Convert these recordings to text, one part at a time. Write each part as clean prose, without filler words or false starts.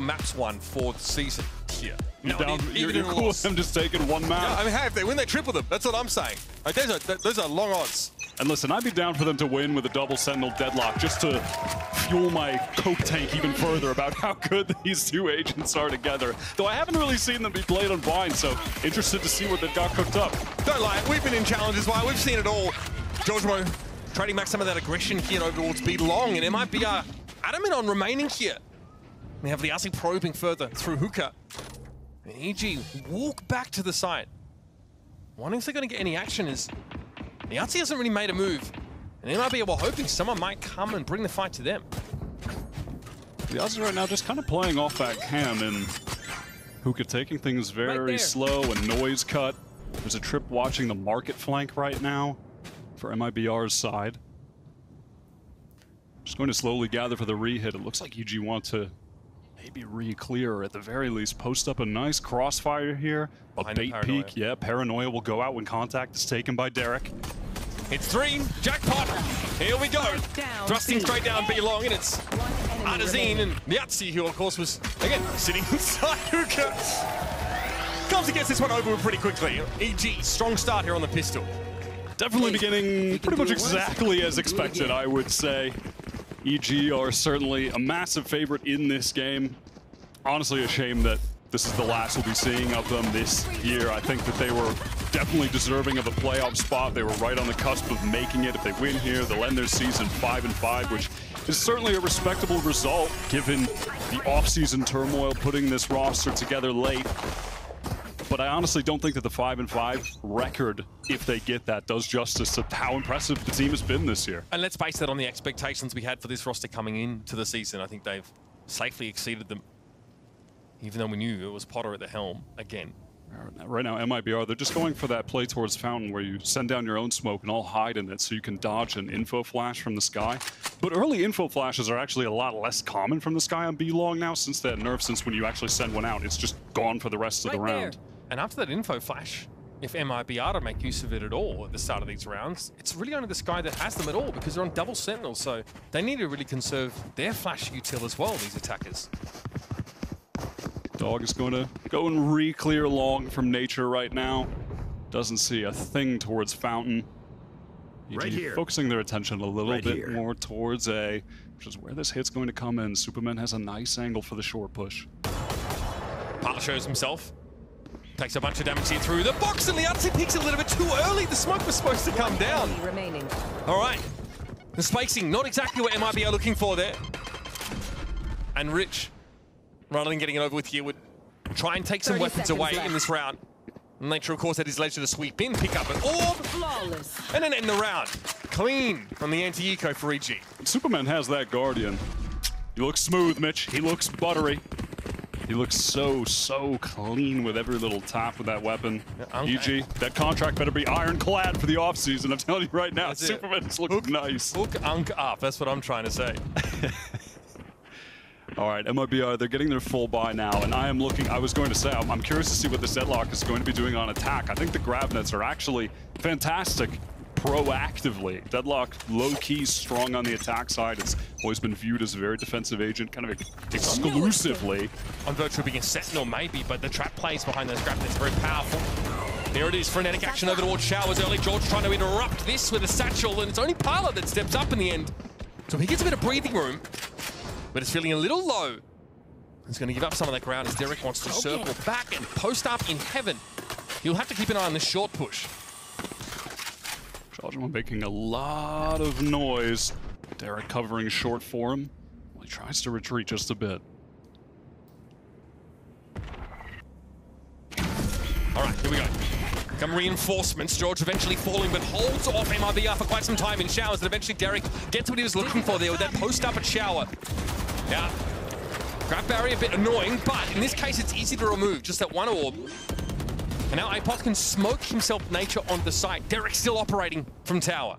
maps won for the season here. You're cool with them just taking one map. Yeah, I mean, hey, if they win, they triple them. That's what I'm saying. Like, those are long odds. And listen, I'd be down for them to win with a double Sentinel deadlock just to fuel my coke tank even further about how good these two agents are together. Though I haven't really seen them be played on Vine, so interested to see what they've got cooked up. Don't lie, we've been in challenges, why we've seen it all. Georgimo trading back some of that aggression here over towards B-Long, and MIBR adamant on remaining here. We have the Aussie probing further through Hookah. And EG walk back to the side. Wondering if they're going to get any action as the Aussie hasn't really made a move. And MIBR were hoping someone might come and bring the fight to them. The Aussie right now just kind of playing off that cam, and Hookah taking things very slow and noise cut. There's a trip watching the market flank right now for MIBR's side. Just going to slowly gather for the re-hit. It looks like EG want to maybe re-clear, or at the very least post up a nice crossfire here. A bait peek, yeah, Paranoia will go out when contact is taken by Derek. It's 3, jackpot, here we go. Thrusting straight down B-Long, and it's Artazine and Yahtzee, who of course was, again, sitting inside Hookah. Comes and gets this one over pretty quickly. EG, strong start here on the pistol. Definitely beginning pretty much exactly as expected, I would say. EG are certainly a massive favorite in this game. Honestly, a shame that this is the last we'll be seeing of them this year. I think that they were definitely deserving of a playoff spot. They were right on the cusp of making it. If they win here, they'll end their season 5-5, which is certainly a respectable result given the offseason turmoil putting this roster together late. But I honestly don't think that the 5-5 record, if they get that, does justice to how impressive the team has been this year. And let's base that on the expectations we had for this roster coming into the season. I think they've safely exceeded them, even though we knew it was Potter at the helm again. Right now, MIBR, they're just going for that play towards Fountain where you send down your own smoke and all hide in it so you can dodge an info flash from the sky. But early info flashes are actually a lot less common from the sky on B-Long now since that nerf, since when you actually send one out, it's just gone for the rest of the round. And after that info flash, if MIBR to make use of it at all at the start of these rounds, it's really only the Sky that has them at all because they're on double Sentinel, so they need to really conserve their flash util as well, these attackers. Dog is going to go and re-clear long from Nature right now. Doesn't see a thing towards Fountain. Right here. Focusing their attention a little bit more towards A, which is where this hit's going to come in. Superman has a nice angle for the short push. Parler shows himself. Takes a bunch of damage here through the box, and the Yahtzee peaks a little bit too early. The smoke was supposed to come down. All right. The spacing, not exactly what MIBR are looking for there. And Rich, rather than getting it over with here, would try and take some weapons away in this round. Nature, of course, at his leisure to sweep in, pick up an orb, and then end the round. Clean from the anti-eco for EG. Superman has that Guardian. He looks smooth, Mitch. He looks buttery. He looks so clean with every little tap with that weapon. EG, that contract better be ironclad for the offseason. I'm telling you right now, Superman's looking nice. Hook up, that's what I'm trying to say. All right, MIBR, they're getting their full buy now, and I was going to say, I'm curious to see what this Deadlock is going to be doing on attack. I think the grab nets are actually fantastic proactively. Deadlock, low-key, strong on the attack side. It's always been viewed as a very defensive agent, kind of exclusively. On virtue of being a Sentinel, maybe, but the trap plays behind those grab nets, very powerful. There it is, frenetic action over towards Showers early. George trying to interrupt this with a satchel, and it's only Parler that steps up in the end. So he gets a bit of breathing room, but it's feeling a little low. He's going to give up some of that ground as Derek wants to circle back and post up in heaven. He'll have to keep an eye on this short push. Georgimo making a lot of noise. Derek covering short for him. Well, he tries to retreat just a bit. All right, here we go. Come reinforcements. George eventually falling, but holds off MIBR for quite some time in Showers, and eventually Derek gets what he was looking for there with that post up at Shower. Yeah, grab barrier a bit annoying, but in this case it's easy to remove, just that one orb. And now Apoth can smoke himself Nature on the site. Derek still operating from tower.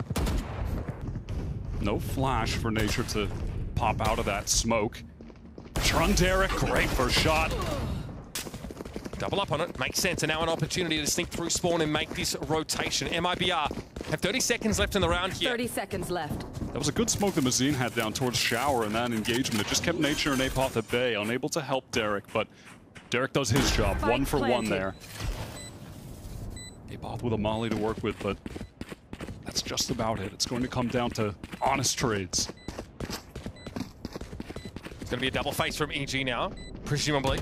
No flash for Nature to pop out of that smoke. Trun Derek, great first shot. Double up on it, makes sense, and now an opportunity to sneak through spawn and make this rotation. MIBR have 30 seconds left in the round here. 30 seconds left. That was a good smoke that Mazine had down towards Shower in that engagement. It just kept Nature and Apoth at bay, unable to help Derek, but Derek does his job. Spike 1 for planted. 1 there. Apoth with a molly to work with, but that's just about it. It's going to come down to honest trades. It's going to be a double face from EG now, presumably.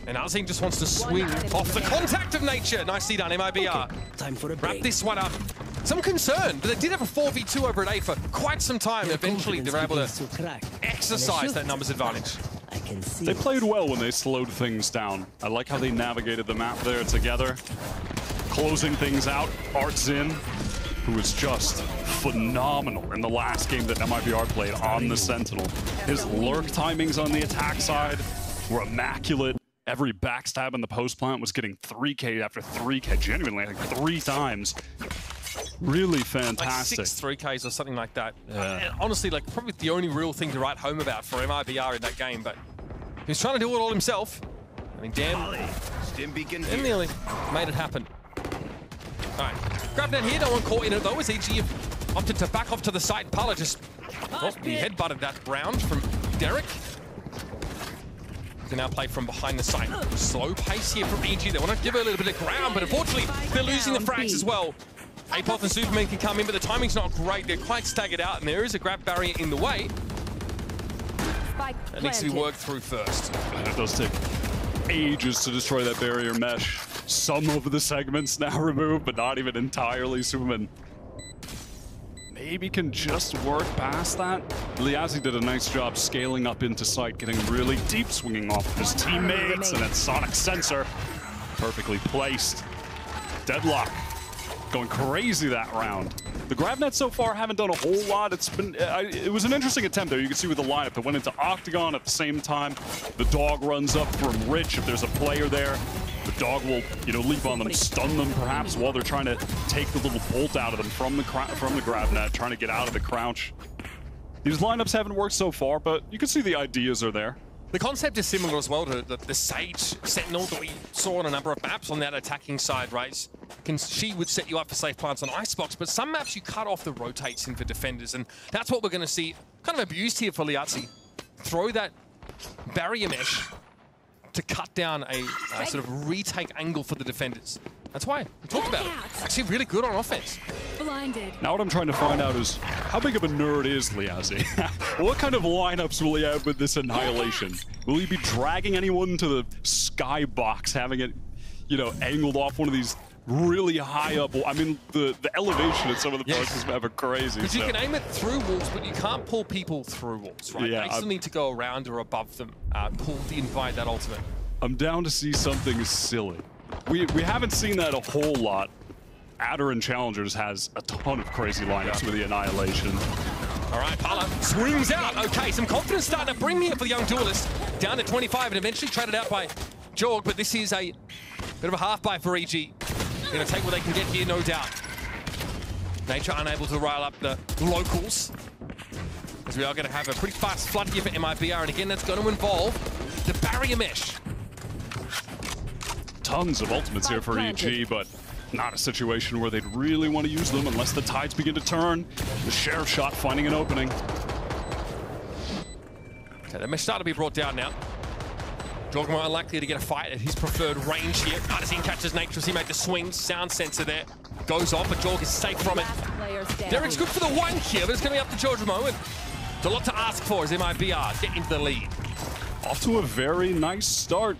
And Azine just wants to swing off the contact of Nature. Nicely done, MIBR. Okay, time for a break. Wrap this one up. Some concern, but they did have a 4v2 over at A for quite some time. Eventually, they were able to exercise that numbers advantage. I can see they played well when they slowed things down. I like how they navigated the map there together. Closing things out, Artzin, who was just phenomenal in the last game that MIBR played on the Sentinel. His lurk timings on the attack side were immaculate. Every backstab in the post plant was getting 3K after 3K, genuinely, like 3 times. Really fantastic. Like 6 3Ks or something like that. Yeah. Honestly, like probably the only real thing to write home about for MIBR in that game, but he was trying to do it all himself. I mean, damn, nearly made it happen. All right, grab down here, no one caught in it though, as EG opted to back off to the side. Pala just, well, he headbutted that round from Derek. Can now play from behind the site. Slow pace here from EG. They want to give it a little bit of ground, but unfortunately, they're losing the frags as well. Apoth and Superman can come in, but the timing's not great. They're quite staggered out, and there is a grab barrier in the way. That needs to be worked through first. And it does take ages to destroy that barrier mesh. Some of the segments now removed, but not even entirely. Superman maybe can just work past that. Liazzi did a nice job scaling up into sight, getting really deep, swinging off of his teammates, and that Sonic Sensor perfectly placed. Deadlock going crazy that round. The GravNet so far haven't done a whole lot. It's been, it was an interesting attempt there. You can see with the lineup that went into Octagon at the same time. The dog runs up from Rich if there's a player there. The dog will, leap on them, stun them perhaps while they're trying to take the little bolt out of them from the GravNet, trying to get out of the crouch. These lineups haven't worked so far, but you can see the ideas are there. The concept is similar as well to the Sage Sentinel that we saw on a number of maps on that attacking side, right? She would set you up for safe plants on Icebox, but some maps you cut off the rotates in for defenders, and that's what we're going to see kind of abused here for Liazzi. Throw that barrier mesh to cut down a sort of retake angle for the defenders. That's why we talked about it. Actually really good on offense. Blinded. Now what I'm trying to find out is how big of a nerd is Liazzi? What kind of lineups will he have with this Annihilation? Will he be dragging anyone to the skybox, having it, angled off one of these really high up? I mean, the elevation at some of the parts is ever crazy. Because you can aim it through walls, but you can't pull people through walls, right? Yeah, they still need to go around or above them. Pull the invite that ultimate. I'm down to see something silly. We haven't seen that a whole lot. Adder and Challengers has a ton of crazy lineups with the Annihilation. All right, Pala swings out. Okay, some confidence starting to bring here for the young duelist. Down to 25 and eventually traded out by Jorg, but this is a bit of a half buy for EG. Going to take what they can get here, no doubt. Nature unable to rile up the locals, as we are going to have a pretty fast flood here for MIBR, and again, that's going to involve the barrier mesh. Tons of ultimates here for EG, but not a situation where they'd really want to use them unless the tides begin to turn. The Sheriff shot finding an opening. Okay, the mesh start to be brought down now. Jorg more unlikely to get a fight at his preferred range here. Artesian catches Nature as he made the swing. Sound sensor there. Goes off, but Jorg is safe from it. Derek's good for the one here, but it's going to be up to Jorg at the moment. It's a lot to ask for as MIBR get into the lead. Off to a very nice start.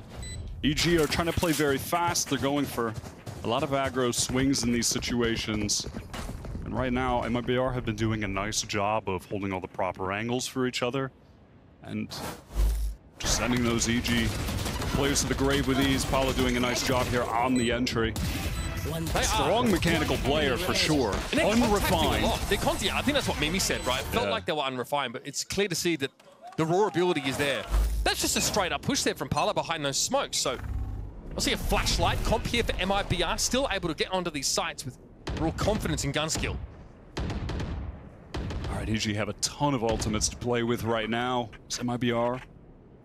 EG are trying to play very fast. They're going for a lot of aggro swings in these situations. And right now, MIBR have been doing a nice job of holding all the proper angles for each other. And just sending those EG players to the grave with ease. Paula doing a nice job here on the entry. Strong mechanical player for sure. Unrefined. I think that's what Mimi said, right? Felt like they were unrefined, but it's clear to see that the raw ability is there. That's just a straight up push there from Pala behind those smokes. So we'll see a flashlight comp here for MIBR, still able to get onto these sites with real confidence in gun skill. All right, EG have a ton of ultimates to play with right now. It's MIBR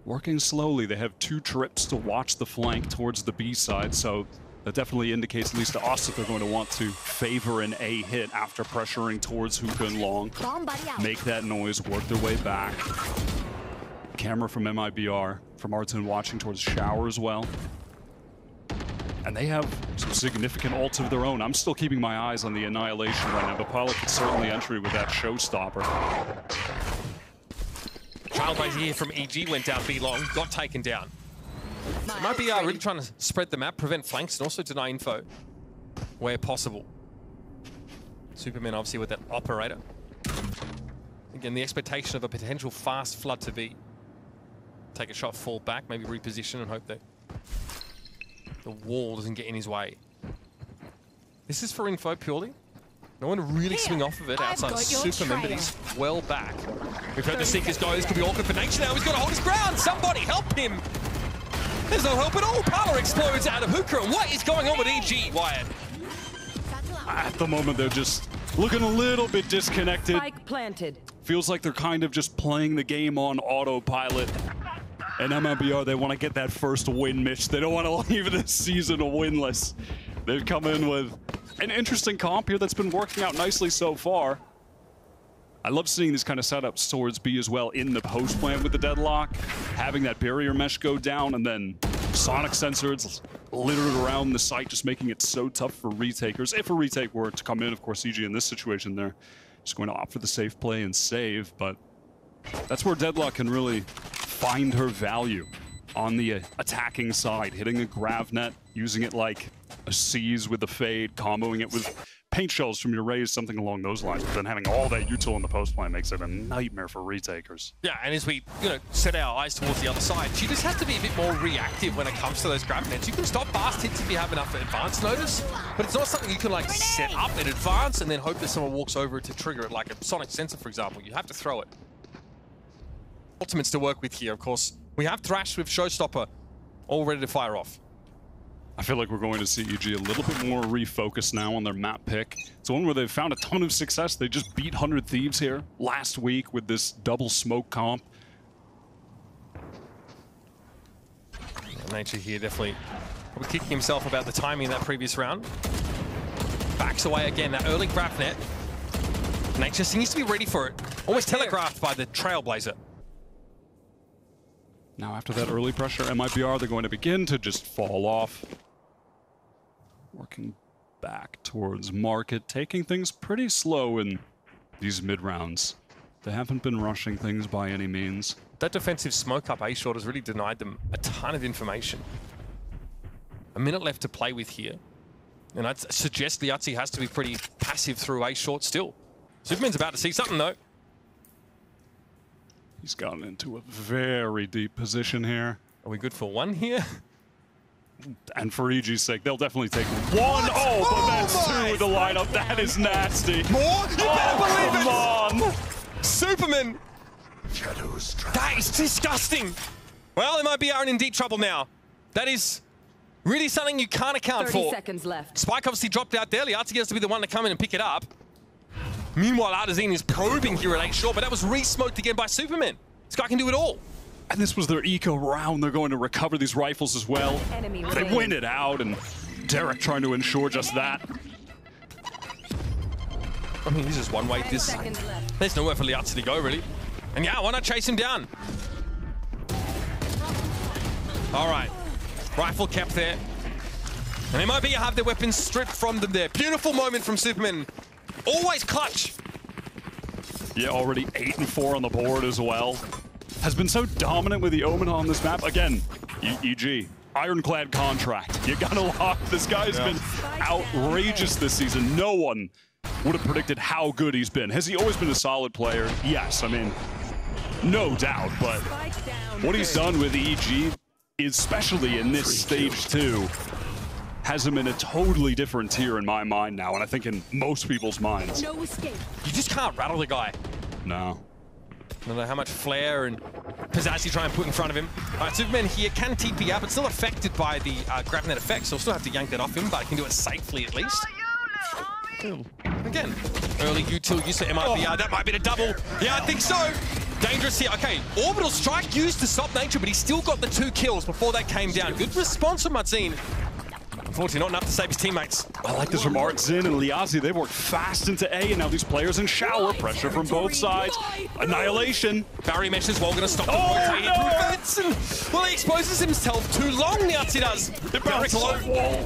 working slowly. They have 2 trips to watch the flank towards the B side, so That definitely indicates, at least to us, that they're going to want to favor an A hit after pressuring towards hookah and long. Make that noise, work their way back. Camera from MIBR, from R2 watching towards shower as well. And they have some significant ults of their own. I'm still keeping my eyes on the Annihilation right now, but Pilot could certainly entry with that showstopper. Trailblazer here from EG went down B long, got taken down. MIBR really trying to spread the map, prevent flanks, and also deny info where possible. Superman obviously with that operator. Again, the expectation of a potential fast flood to B. Take a shot, fall back, maybe reposition and hope that the wall doesn't get in his way. This is for info purely. No one to really swing off of it outside of Superman, but he's well back. We've heard the Seekers go, this could be awkward for Nature now. He's got to hold his ground. Somebody help him. There's no help at all. Power explodes out of Hookah. And what is going on with EG, Wyatt? At the moment, they're just looking a little bit disconnected. Spike planted. Feels like they're kind of just playing the game on autopilot. And MIBR, they want to get that first win, Mitch. They don't want to leave this season winless. They've come in with an interesting comp here that's been working out nicely so far. I love seeing these kind of setups towards B as well in the post plan with the deadlock, having that barrier mesh go down, and then sonic sensors littered around the site, just making it so tough for retakers. If a retake were to come in, of course, EG in this situation, they're just going to opt for the safe play and save, but that's where Deadlock can really find her value on the attacking side, hitting a grav net, using it like a seize with the fade, comboing it with paint shells from your raise, something along those lines. But then having all that util in the post plan makes it a nightmare for retakers. Yeah, and as we, set our eyes towards the other side, she just has to be a bit more reactive when it comes to those grab nets. You can stop fast hits if you have enough advance notice, but it's not something you can set up in advance and then hope that someone walks over it to trigger it, like a sonic sensor, for example. You have to throw it. Ultimates to work with here, of course. We have Thrash with Showstopper all ready to fire off. I feel like we're going to see EG a little bit more refocused now on their map pick. It's one where they've found a ton of success. They just beat 100 Thieves here last week with this double smoke comp. Nature here definitely probably kicking himself about the timing in that previous round. Backs away again, that early grab net. Nature seems to be ready for it. Almost telegraphed by the Trailblazer. Now after that early pressure, MIBR, they're going to begin to just fall off. Working back towards market, taking things pretty slow in these mid-rounds. They haven't been rushing things by any means. That defensive smoke up A short has really denied them a ton of information. A minute left to play with here. And I'd suggest the Yahtzee has to be pretty passive through A short still. Superman's about to see something though. He's gotten into a very deep position here. Are we good for one here? And for EG's sake, they'll definitely take one. Oh, but that's two in the lineup. That is nasty. More? You better believe it! Come on! Superman! That is disgusting! Well, MIBR in deep trouble now. That is really something you can't account 30 for. seconds left. Spike obviously dropped out there. Liatzi has to be the one to come in and pick it up. Meanwhile, Artazine is probing here at 8 short, but that was re-smoked again by Superman. This guy can do it all. And this was their eco round. They're going to recover these rifles as well. They win it out, and Derek trying to ensure just that. I mean, this is one way. There's nowhere for Liatzi to go, really. And yeah, why not chase him down? All right. Rifle kept there. And it might be you have their weapons stripped from them there. Beautiful moment from Superman. Always clutch. Yeah, already 8 and 4 on the board as well. Has been so dominant with the Omen on this map. Again, EG, ironclad contract. You gotta lock. This guy's been outrageous this season. No one would have predicted how good he's been. Has he always been a solid player? Yes, I mean, no doubt. But what he's done with EG, especially in this stage 2, has him in a totally different tier in my mind now, and I think in most people's minds. No escape. You just can't rattle the guy. No. I don't know how much flair and pizzazz you try and put in front of him. All right, Superman here can TP up. It's still affected by the grab net effect, so we'll still have to yank that off him, but I can do it safely at least. Again, early util use for MIBR. That might be the double. Yeah, I think so. Dangerous here. Okay, Orbital Strike used to stop Nature, but he still got the 2 kills before that came down. Good response from Marzine. Unfortunately, not enough to save his teammates. I like this from Artzin and Liazi. They worked fast into A, and now these players in shower. Pressure from both sides. Annihilation. Barry mesh as well, going to stop the well, he exposes himself too long, Liazi does. Barrick low.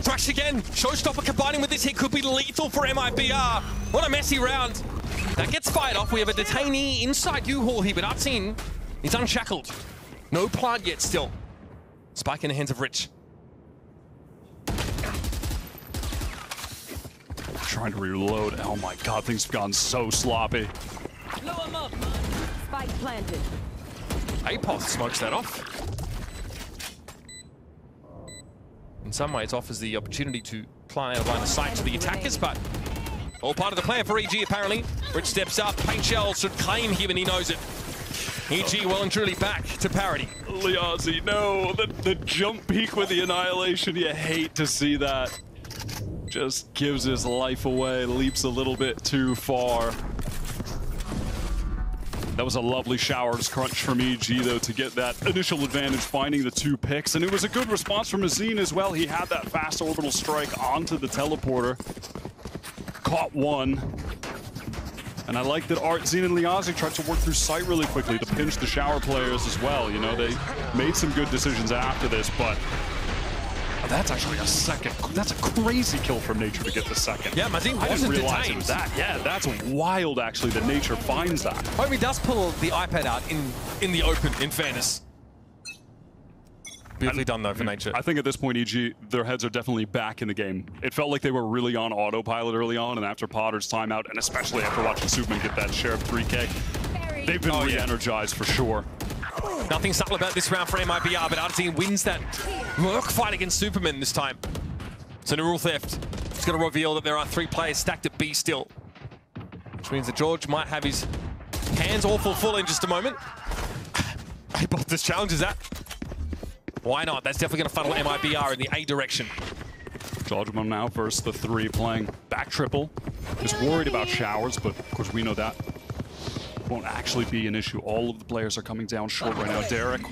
Thrash again. Showstopper combining with this hit could be lethal for MIBR. What a messy round. That gets fired off. We have a detainee inside U-Haul here, but Artzin is unshackled. No plant yet still. Spike in the hands of Rich. Trying to reload. Oh my god, things have gone so sloppy. Blow him up. Spike planted. Apoth smokes that off. In some ways offers the opportunity to plant out of line of sight to the attackers, but all part of the plan for EG apparently. Rich steps up, paint shell should claim him and he knows it. EG well and truly back to parity. Liazi, no, the jump peak with the Annihilation, you hate to see that. Just gives his life away, leaps a little bit too far. That was a lovely showers crunch from EG though to get that initial advantage, finding the 2 picks. And it was a good response from Azine as well. He had that fast orbital strike onto the teleporter. Caught one. And I like that Artzin and Liazi tried to work through sight really quickly to pinch the shower players as well. You know, they made some good decisions after this, but that's actually a second. That's a crazy kill from Nature to get the second. Yeah, Mazin I wasn't didn't realize detained. it was that. Yeah, that's wild actually that Nature finds that. Hope he does pull the iPad out in the open, in fairness. Beautifully done though for Nature. I think at this point, EG, their heads are definitely back in the game. It felt like they were really on autopilot early on, and after Potter's timeout, and especially after watching Superman get that Sheriff 3K, they've been re-energized for sure. Nothing subtle about this round for MIBR, but Artzin wins that work fight against Superman this time. So Neural Theft is going to reveal that there are 3 players stacked at B still, which means that George might have his hands awful full in just a moment. Apoth just challenges that. Why not? That's definitely going to funnel MIBR in the A direction. Judgment now versus the 3 playing back triple. Is worried about showers, but of course we know that won't actually be an issue. All of the players are coming down short right now. Derek,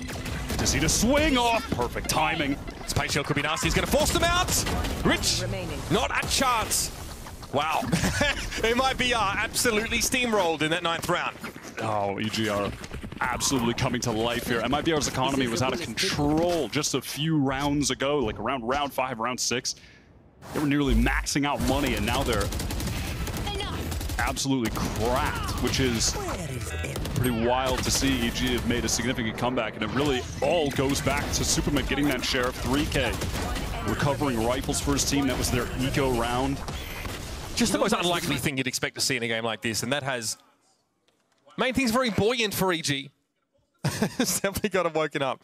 to see the swing off. Perfect timing. Space Shell could be nasty. He's going to force them out. Rich, not a chance. Wow. MIBR absolutely steamrolled in that 9th round. Oh, EG are absolutely coming to life here. MIBR's economy was out of control just a few rounds ago, like around round 5, round 6. They were nearly maxing out money, and now they're absolutely cracked, which is pretty wild to see. EG have made a significant comeback, and it really all goes back to Superman getting that Sheriff 3K, recovering rifles for his team. That was their eco round. Just the most unlikely thing you'd expect to see in a game like this, and that has made things very buoyant for EG. It's definitely got them woken up.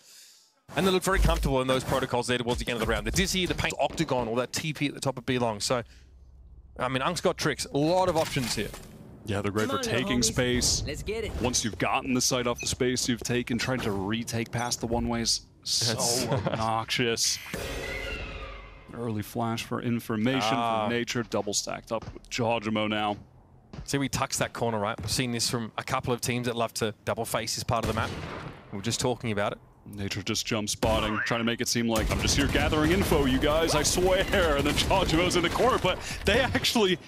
And they look very comfortable in those protocols there towards the end of the round. The Dizzy, the Paint Octagon, or that TP at the top of B-Long. So, I mean, Unk's got tricks. A lot of options here. Yeah, they're great for taking space. Let's get it. Once you've gotten the site off the space you've taken, trying to retake past the one-ways. So obnoxious. Early flash for information from Nature, double stacked up with Jojimo now. See, we tucks that corner, right? We've seen this from a couple of teams that love to double face this part of the map. We were just talking about it. Nature just jump spotting, trying to make it seem like I'm just here gathering info, you guys, I swear. And then Jojimo's in the corner, but they actually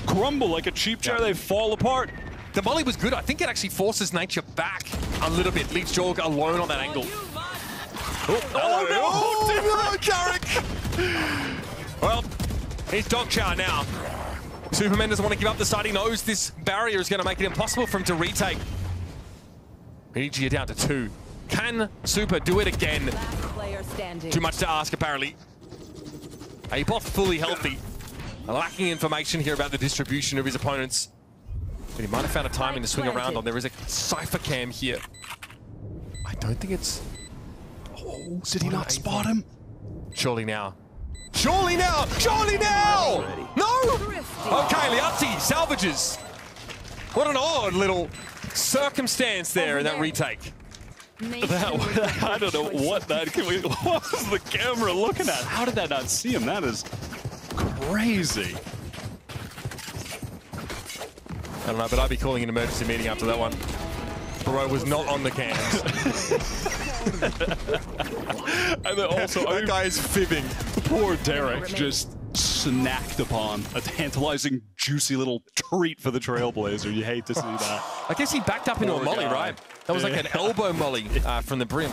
crumble like a cheap chair. They fall apart. The volley was good. I think it actually forces Nature back a little bit. Leaves Jorg alone on that angle. Oh no, Jarek! Well, he's dog chow now. Superman doesn't want to give up the side. He knows this barrier is going to make it impossible for him to retake. EG are down to 2. Can Super do it again? Too much to ask, apparently. Apoth fully healthy. Lacking information here about the distribution of his opponents. But he might have found a timing to swing around on. There is a Cypher cam here. I don't think it's... Oh, did he not spot him? Surely now. Surely now! Surely now! No! Okay, Liazi salvages. What an odd little circumstance there in that retake. I don't know what that... What was the camera looking at? How did that not see him? That is crazy. I don't know, but I'd be calling an emergency meeting after that one. Bro was not on the cams. And then also, that guy is fibbing. Poor Derek just snacked upon a tantalizing, juicy little treat for the Trailblazer. You hate to see that. I guess he backed up into a molly, right? That was like an elbow molly from the brim.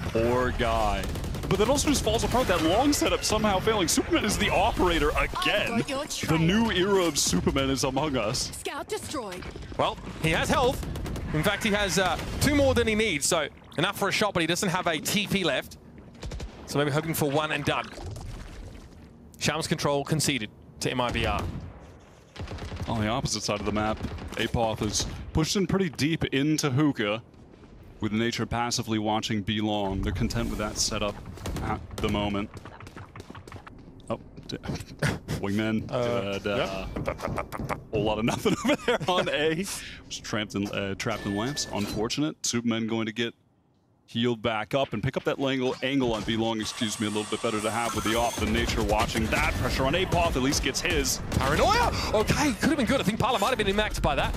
Poor guy. But that also just falls apart. That long setup somehow failing. Superman is the operator again. The new era of Superman is among us. Scout destroyed. Well, he has health. In fact, he has 2 more than he needs, so enough for a shot, but he doesn't have a TP left. So maybe hoping for one and done. Shams control conceded to MIBR. On the opposite side of the map, Apoth is pushed in pretty deep into Hookah, with Nature passively watching B long. They're content with that setup at the moment. Oh, Wingman. Whole lot of nothing over there on A. Was trapped in lamps. Unfortunate. Superman going to get healed back up and pick up that angle on B long, excuse me, a little bit better to have with the off than Nature watching that. Pressure on Apoth, at least gets his. Paranoia! Okay, could have been good. I think Parla might have been impact by that.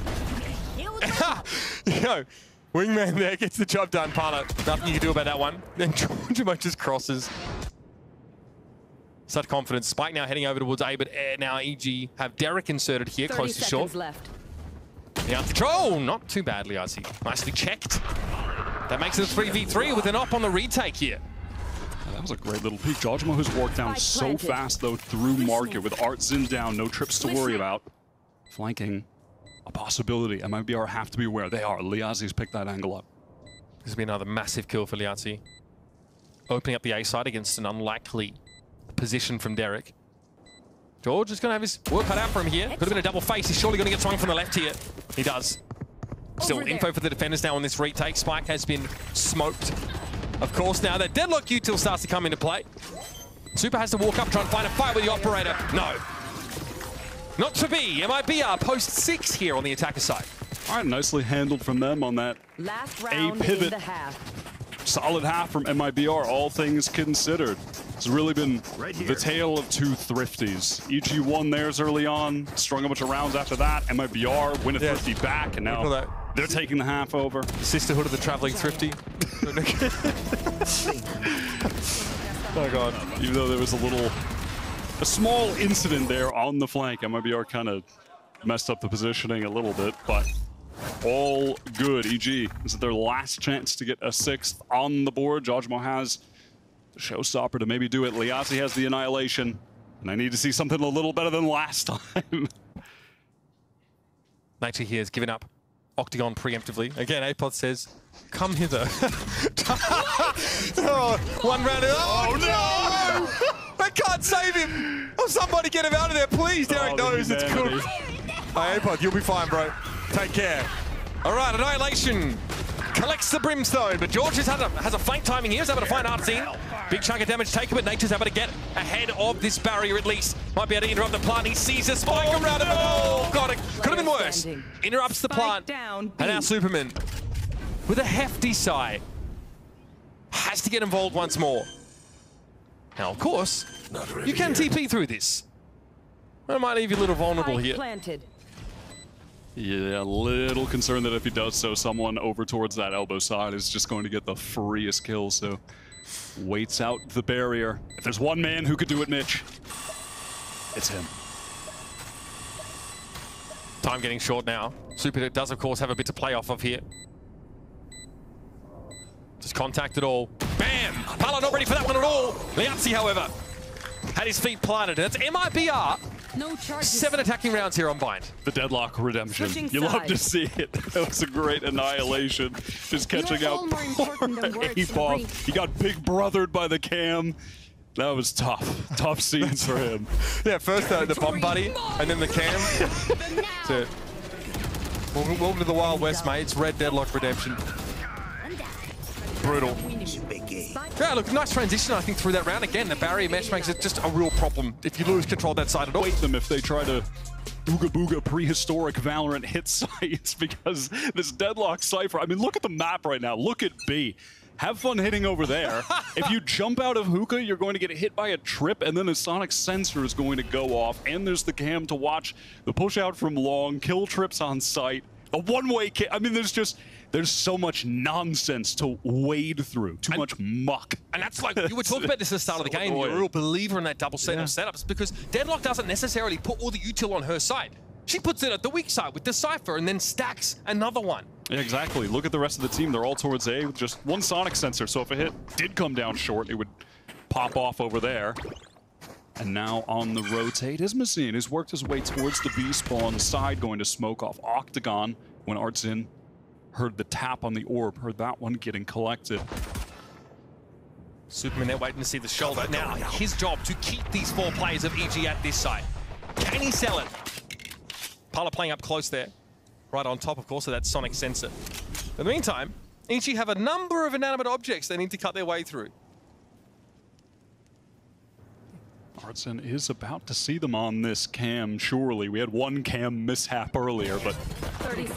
Yo, Wingman there gets the job done, Parla. Nothing you can do about that one. Then Georgimo just crosses. Such confidence. Spike now heading over towards A, but now EG have Derek inserted here, close to short. Left. Yeah, control! Not too badly, I see. Nicely checked. That makes it a 3v3 with an op on the retake here. That was a great little peek. Georgimo has worked down so fast, though, through market with Artzin down. No trips to worry about. Flanking, a possibility. MIBR have to be aware. They are. Liazzi's picked that angle up. This will be another massive kill for Liazzi. Opening up the A side against an unlikely position from Derek. George is going to have his work cut out for him here. Could have been a double face. He's surely going to get swung from the left here. He does. Still info for the defenders now on this retake. Spike has been smoked. Of course, now that Deadlock util starts to come into play. Super has to walk up, try and find a fight with the operator. No. Not to be. MIBR post 6 here on the attacker side. All right, nicely handled from them on that Last round A pivot. in the half. Solid half from MIBR, all things considered. It's really been the tale of two thrifties. EG won theirs early on, strung a bunch of rounds after that. MIBR win a thrifty back, and now they're taking the half over. Sisterhood of the traveling thrifty. Oh god. Even though there was a small incident there on the flank, MIBR kind of messed up the positioning a little bit, but all good. EG, this is their last chance to get a 6th on the board. Georgimo has the showstopper to maybe do it. Liazzi has the annihilation, and I need to see something a little better than last time. Nature here has given up Octagon preemptively. Again, Apoth says, come hither. Oh, one round. Oh no! I can't save him! Oh, somebody get him out of there, please! Derek knows it's cool. Hey, Apoth, you'll be fine, bro. Take care. All right, Annihilation collects the Brimstone, but George has a flank timing here. He's able to find Artzin. Big chunk of damage taken, but Nature's able to get ahead of this barrier at least. Might be able to interrupt the plant. He sees a spike around him. Oh, God, it could have been worse. Interrupts the plant. And now Superman, with a hefty sigh, has to get involved once more. Now, of course, you can TP through this. That might leave you a little vulnerable here. Yeah, a little concerned that if he does so, someone over towards that elbow side is just going to get the freest kill, so waits out the barrier. If there's one man who could do it, Mitch, it's him. Time getting short now. Super does, of course, have a bit to play off of here. Just contact it all. Bam! Parla not ready for that one at all. Liazzi, however, had his feet planted. And it's MIBR. No charges. 7 attacking rounds here on Bind. The Deadlock redemption. You love to see it. That was a great annihilation. Just catching out poor Apoth. He got big brothered by the cam. That was tough. Tough scenes for him. Yeah, first the bomb buddy, and then the cam. That's it. Welcome to the Wild West, mate. It's Red Deadlock redemption. Brutal. Yeah, look, nice transition, I think, through that round. Again, the barrier mesh makes it just a real problem if you lose control of that side at all. Wait them if they try to booga booga prehistoric Valorant hit sites, because this Deadlock Cypher, I mean, look at the map right now. Look at B. Have fun hitting over there. If you jump out of hookah, you're going to get hit by a trip, and then a sonic sensor is going to go off, and there's the cam to watch the push out from long, kill trips on site, a one-way kill. I mean, there's just there's so much nonsense to wade through, too much muck. And that's like, you were talking about this at the start of the game, you're a real believer in that double sentinel setups, because Deadlock doesn't necessarily put all the util on her side. She puts it at the weak side with the Cypher and then stacks another one. Yeah, exactly. Look at the rest of the team. They're all towards A with just one sonic sensor. So if a hit did come down short, it would pop off over there. And now on the rotate is Mazine, who's worked his way towards the B spawn side, going to smoke off Octagon when Artzin heard the tap on the orb, heard that one getting collected. Superman there waiting to see the shoulder. Now, his job to keep these 4 players of EG at this side. Can he sell it? Pala playing up close there. Right on top, of course, of that sonic sensor. In the meantime, EG have a number of inanimate objects they need to cut their way through. Artzin is about to see them on this cam, surely. We had one cam mishap earlier, but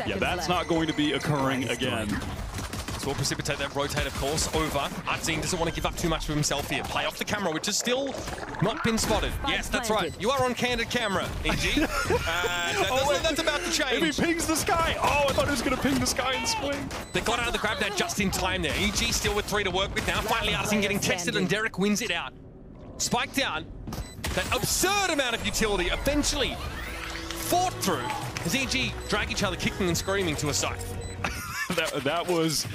yeah, that's not going to be occurring again. So we'll precipitate that rotate, of course, over. Artzin doesn't want to give up too much of himself here. Play off the camera, which has still not been spotted. Yes, that's right. You are on candid camera, EG. That's about to change. If he pings the sky. Oh, I thought he was going to ping the sky and swing. They got out of the grab that just in time there. EG still with 3 to work with now. Finally, Artzin getting tested, and Derek wins it out. Spike down. That absurd amount of utility eventually fought through as EG drag each other kicking and screaming to a side. that was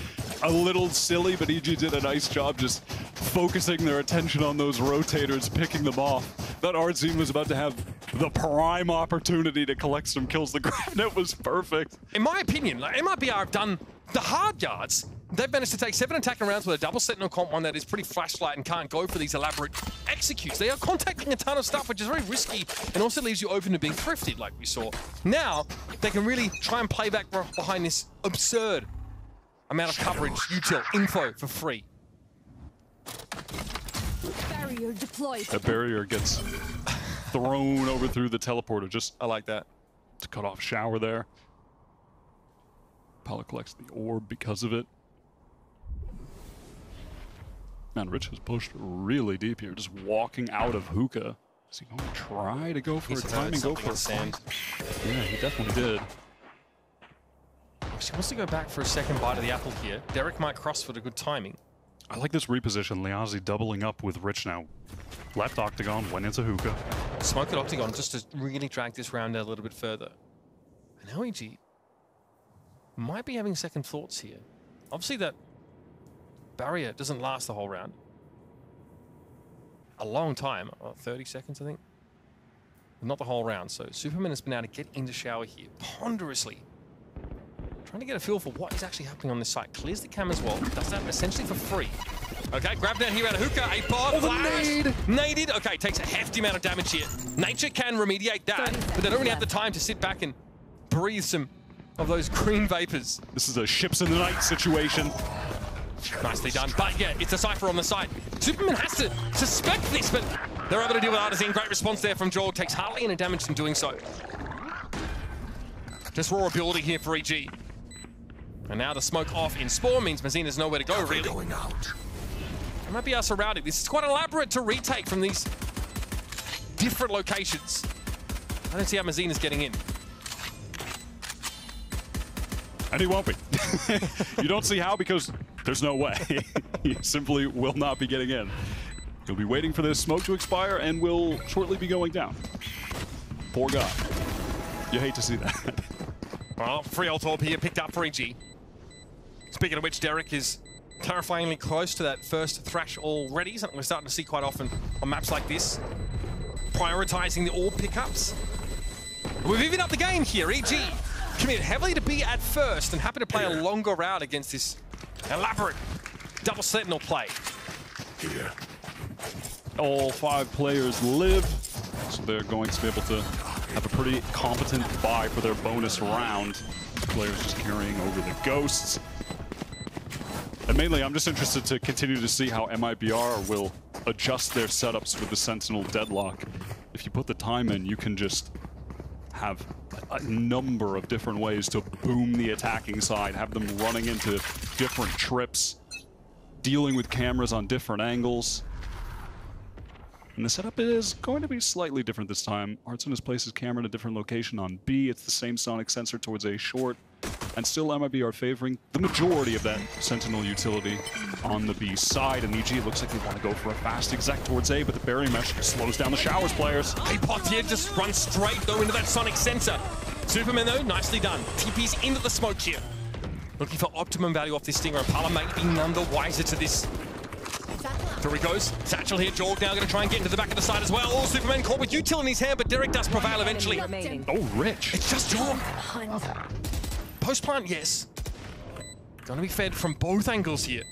a little silly, but EG did a nice job just focusing their attention on those rotators, picking them off. That Artzin was about to have the prime opportunity to collect some kills. The grab net was perfect. In my opinion, like, MIBR have done the hard yards. They've managed to take 7 attacking rounds with a double sentinel comp, one that is pretty flashlight and can't go for these elaborate executes. They are contacting a ton of stuff, which is very risky and also leaves you open to being thrifted, like we saw. Now, they can really try and play back behind this absurd amount of coverage, util, info for free. Barrier deployed. That barrier gets thrown over through the teleporter. Just I like that. To cut off shower there. Pala collects the orb because of it. Man, Rich has pushed really deep here, just walking out of hookah. Is he going to try to go for a timing, go for a sand? Yeah, he definitely did. She wants to go back for a second bite of the apple here. Derek might cross for the good timing. I like this reposition. Liazi doubling up with Rich now. Left Octagon, went into hookah. Smoke at Octagon just to really drag this round out a little bit further. And now EG might be having second thoughts here. Obviously that barrier doesn't last the whole round. A long time, 30 seconds I think. But not the whole round, so Superman has been able to get into shower here ponderously. Trying to get a feel for what is actually happening on this site. Clears the cam as well, does that essentially for free. Okay, grab down here out of hookah, a pod, flash, naded. Okay, takes a hefty amount of damage here. Nature can remediate that, but they don't really have the time to sit back and breathe some of those green vapors. This is a ships in the night situation. Nicely done, but yeah, it's a Cypher on the side. Superman has to suspect this, but they're able to deal with Artzin. Great response there from Joel. Takes hardly any damage from doing so. Just raw ability here for EG. And now the smoke off in Spawn means Mazine has nowhere to go, really. Going out. It might be us surrounded. This is quite elaborate to retake from these different locations. I don't see how Mazine is getting in. And he won't be. You don't see how because there's no way. He simply will not be getting in. He'll be waiting for this smoke to expire and will shortly be going down. Poor guy. You hate to see that. Well, free ult orb here picked up for EG. Speaking of which, Derek is terrifyingly close to that first thrash already, something we're starting to see quite often on maps like this. Prioritizing the orb pickups. We've evened up the game here. EG committed heavily to be at first and happy to play a longer route against this elaborate double sentinel play. Here. All 5 players live, so they're going to be able to have a pretty competent buy for their bonus round. Players just carrying over the ghosts. And mainly, I'm just interested to continue to see how MIBR will adjust their setups with the Sentinel deadlock. If you put the time in, you can just have a number of different ways to boom the attacking side, have them running into different trips, dealing with cameras on different angles. And the setup is going to be slightly different this time. Artzin has placed his camera in a different location on B. It's the same sonic sensor towards A short. and still MIBR favoring the majority of that Sentinel utility on the B side. And EG looks like they want to go for a fast exec towards A, but the barrier mesh slows down the Showers players. Apot here just runs straight though into that Sonic sensor. Superman though, nicely done. TP's into the smoke here. Looking for optimum value off this Stinger, and Pala may be none the wiser to this. Through he goes. Satchel here. Jorg now going to try and get into the back of the side as well. Oh, Superman caught with Util in his hand, but Derek does prevail eventually. Oh, Rich. It's just Jorg. Post-plant, yes. Going to be fed from both angles here.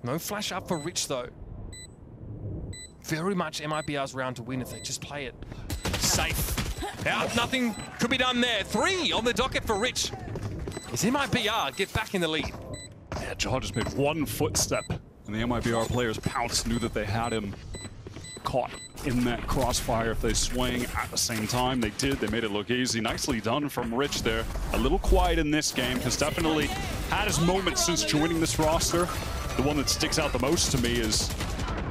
No flash up for Rich, though. Very much MIBR's round to win if they just play it safe. Out, nothing could be done there. 3 on the docket for Rich. Is MIBR get back in the lead? Yeah, Jaw just made one footstep, and the MIBR players pounced, knew that they had him caught in that crossfire. If they swing at the same time, they did. They made it look easy. Nicely done from Rich there. A little quiet in this game, has definitely had his moments since joining this roster. The one that sticks out the most to me is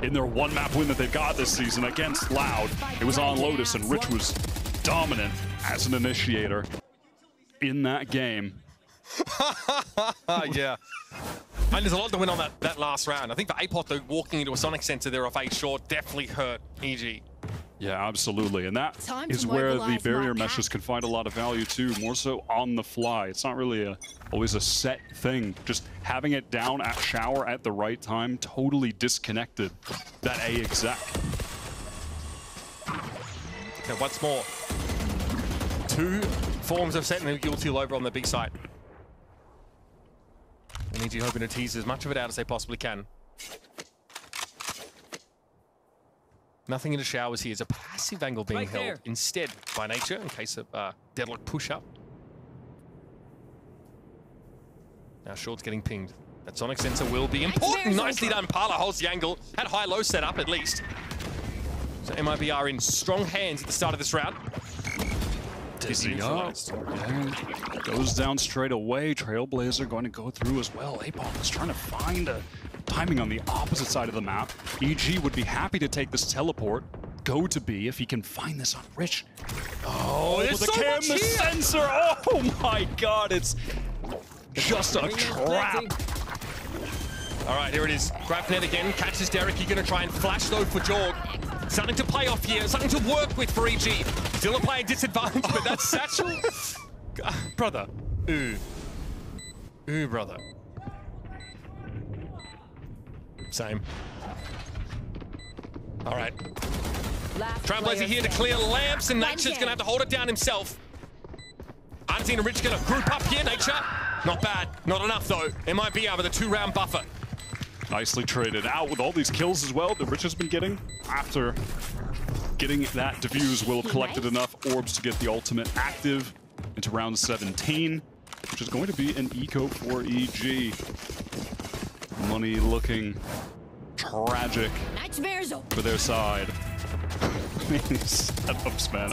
in their one map win that they've got this season against Loud. It was on Lotus, and Rich was dominant as an initiator in that game. Yeah. And there's a lot to win on that last round. I think for Apot, though, walking into a Sonic sensor there off A short definitely hurt EG. Yeah, absolutely. And that is where the barrier meshes can find a lot of value too, more so on the fly. It's not really always a set thing. Just having it down at Shower at the right time totally disconnected that A exec. Okay, once more. 2 forms of setting the Util over on the big side. And EG hoping to tease as much of it out as they possibly can. Nothing into Showers here. Is a passive angle being held instead by Nature in case of deadlock push-up. Now Short's getting pinged. That Sonic sensor will be important. Nicely done. Pala holds the angle. Had high-low set up at least. So MIBR in strong hands at the start of this round. Dizzy up. Goes down straight away. Trailblazer going to go through as well. Apot is trying to find a timing on the opposite side of the map. EG would be happy to take this teleport, go to B if he can find this on Rich. Oh, there's the so cam, much the here. sensor. Oh my god, it's just a trap. All right, here it is. Grab net again, catches Derek. You're going to try and flash though for Jorg. Something to play off here, something to work with for EG. Still a player disadvantage, but that's Satchel. Brother. Ooh. Ooh, brother. Same. All right. Trailblazer here to clear lamps, and Nature's going to have to hold it down himself. Artine and Rich going to group up here. Nature, not bad. Not enough, though. MIBR with a 2-round buffer. Nicely traded out with all these kills as well that Rich has been getting. After getting that defuse, will have collected enough orbs to get the ultimate active into round 17, which is going to be an eco for EG. Money looking tragic for their side. These setups, man,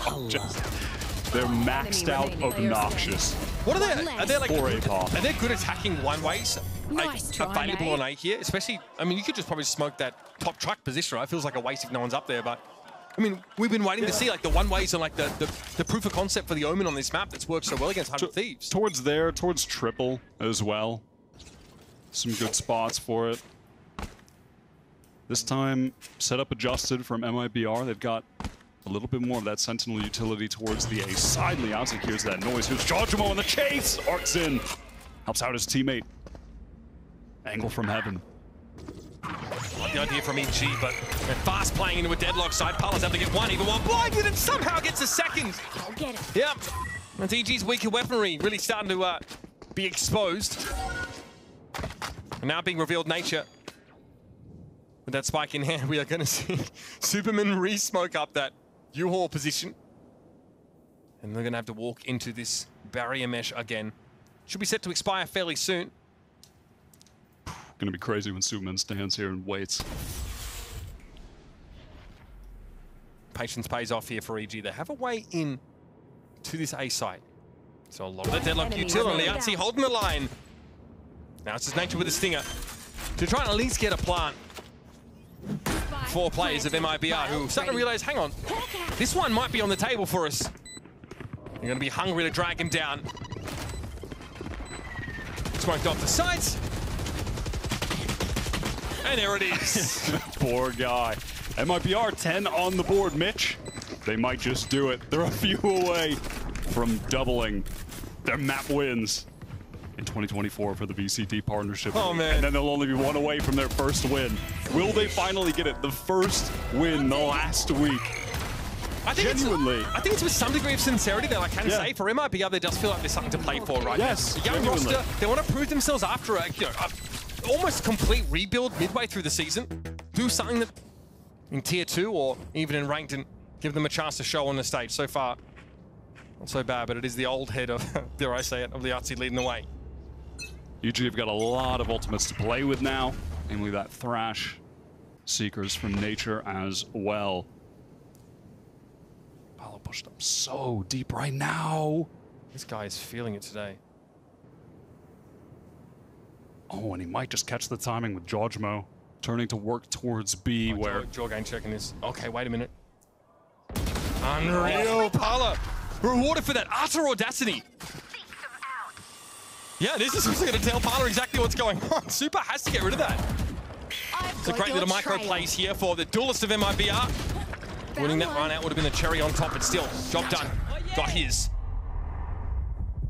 they're maxed out obnoxious. What are they? Are they like? Apot. Are they good attacking one-ways? Available on A here, especially. I mean, you could just probably smoke that top truck position, right? It feels like a waste if no one's up there, but I mean, we've been waiting to see like the one-ways and like the proof of concept for the Omen on this map that's worked so well against 100 Thieves. Towards triple as well. Some good spots for it. This time, setup adjusted from MIBR. They've got a little bit more of that Sentinel utility towards the A side. Liazik hears that noise. Here's Jojimo on the chase. Arcs in. Helps out his teammate. Angle from heaven. Like the idea from EG, but they're fast playing into a deadlock side. Pala's able to get one, even one blinded, and somehow gets a second. I'll get it. Yep. That's EG's weaker weaponry really starting to be exposed. And now being revealed Nature. With that spike in hand, we are going to see Superman re-smoke up that U-Haul position. And they're going to have to walk into this barrier mesh again. Should be set to expire fairly soon. Gonna be crazy when Superman stands here and waits. Patience pays off here for EG. They have a way in to this A site. So a lot of the deadlock util and Liazi holding the line. Now it's just Nature with a stinger to try and at least get a plant. 4 players of MIBR who are starting to realize, hang on, this one might be on the table for us. You're going to be hungry to drag him down. smoked off the sides. And there it is. Poor guy. MIBR 10 on the board, Mitch. They might just do it. They're a few away from doubling their map wins in 2024 for the VCT partnership. Oh, man. And then they'll only be one away from their first win. Will they finally get it? The first win the last week. I think it's with some degree of sincerity that I can say. For MIBR, they just feel like there's something to play for right now. The young roster, they want to prove themselves after a almost complete rebuild midway through the season. Do something that in Tier 2 or even in Ranked and give them a chance to show on the stage. So far, not so bad, but it is the old head of, dare I say it, of the Artsy leading the way. EG have got a lot of ultimates to play with now, namely that Thrash, Seekers from Nature as well. Apollo pushed up so deep right now. This guy is feeling it today. Oh, and he might just catch the timing with Jojmo turning to work towards B, where... Jorgain checking this. Okay, wait a minute. Unreal, Pala. Rewarded for that utter audacity. Yeah, this is also going to tell Pala exactly what's going on. Super has to get rid of that. It's a great little micro plays here for the duelist of MIBR. Winning that run out would have been a cherry on top, but still, job done. Got his.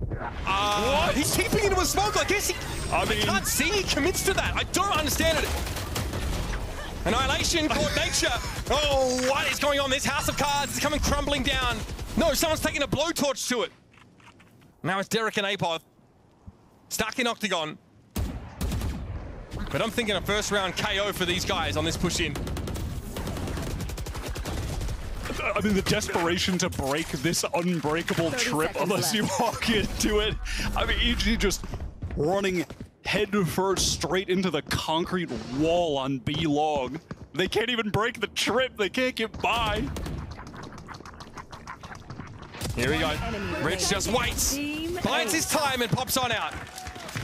What? He's keeping into a smoke. I guess I can't see he commits to that. I don't understand it. Annihilation caught Nature. Oh, what is going on? This house of cards is coming crumbling down. No, someone's taking a blowtorch to it. Now it's Derek and Apoth. Stuck in Octagon. But I'm thinking a first round KO for these guys on this push in. I mean, the desperation to break this unbreakable trip unless you walk into it. I mean, EG just running head first straight into the concrete wall on B long. They can't even break the trip. They can't get by. Here we go. Rich just waits, bides his time and pops on out.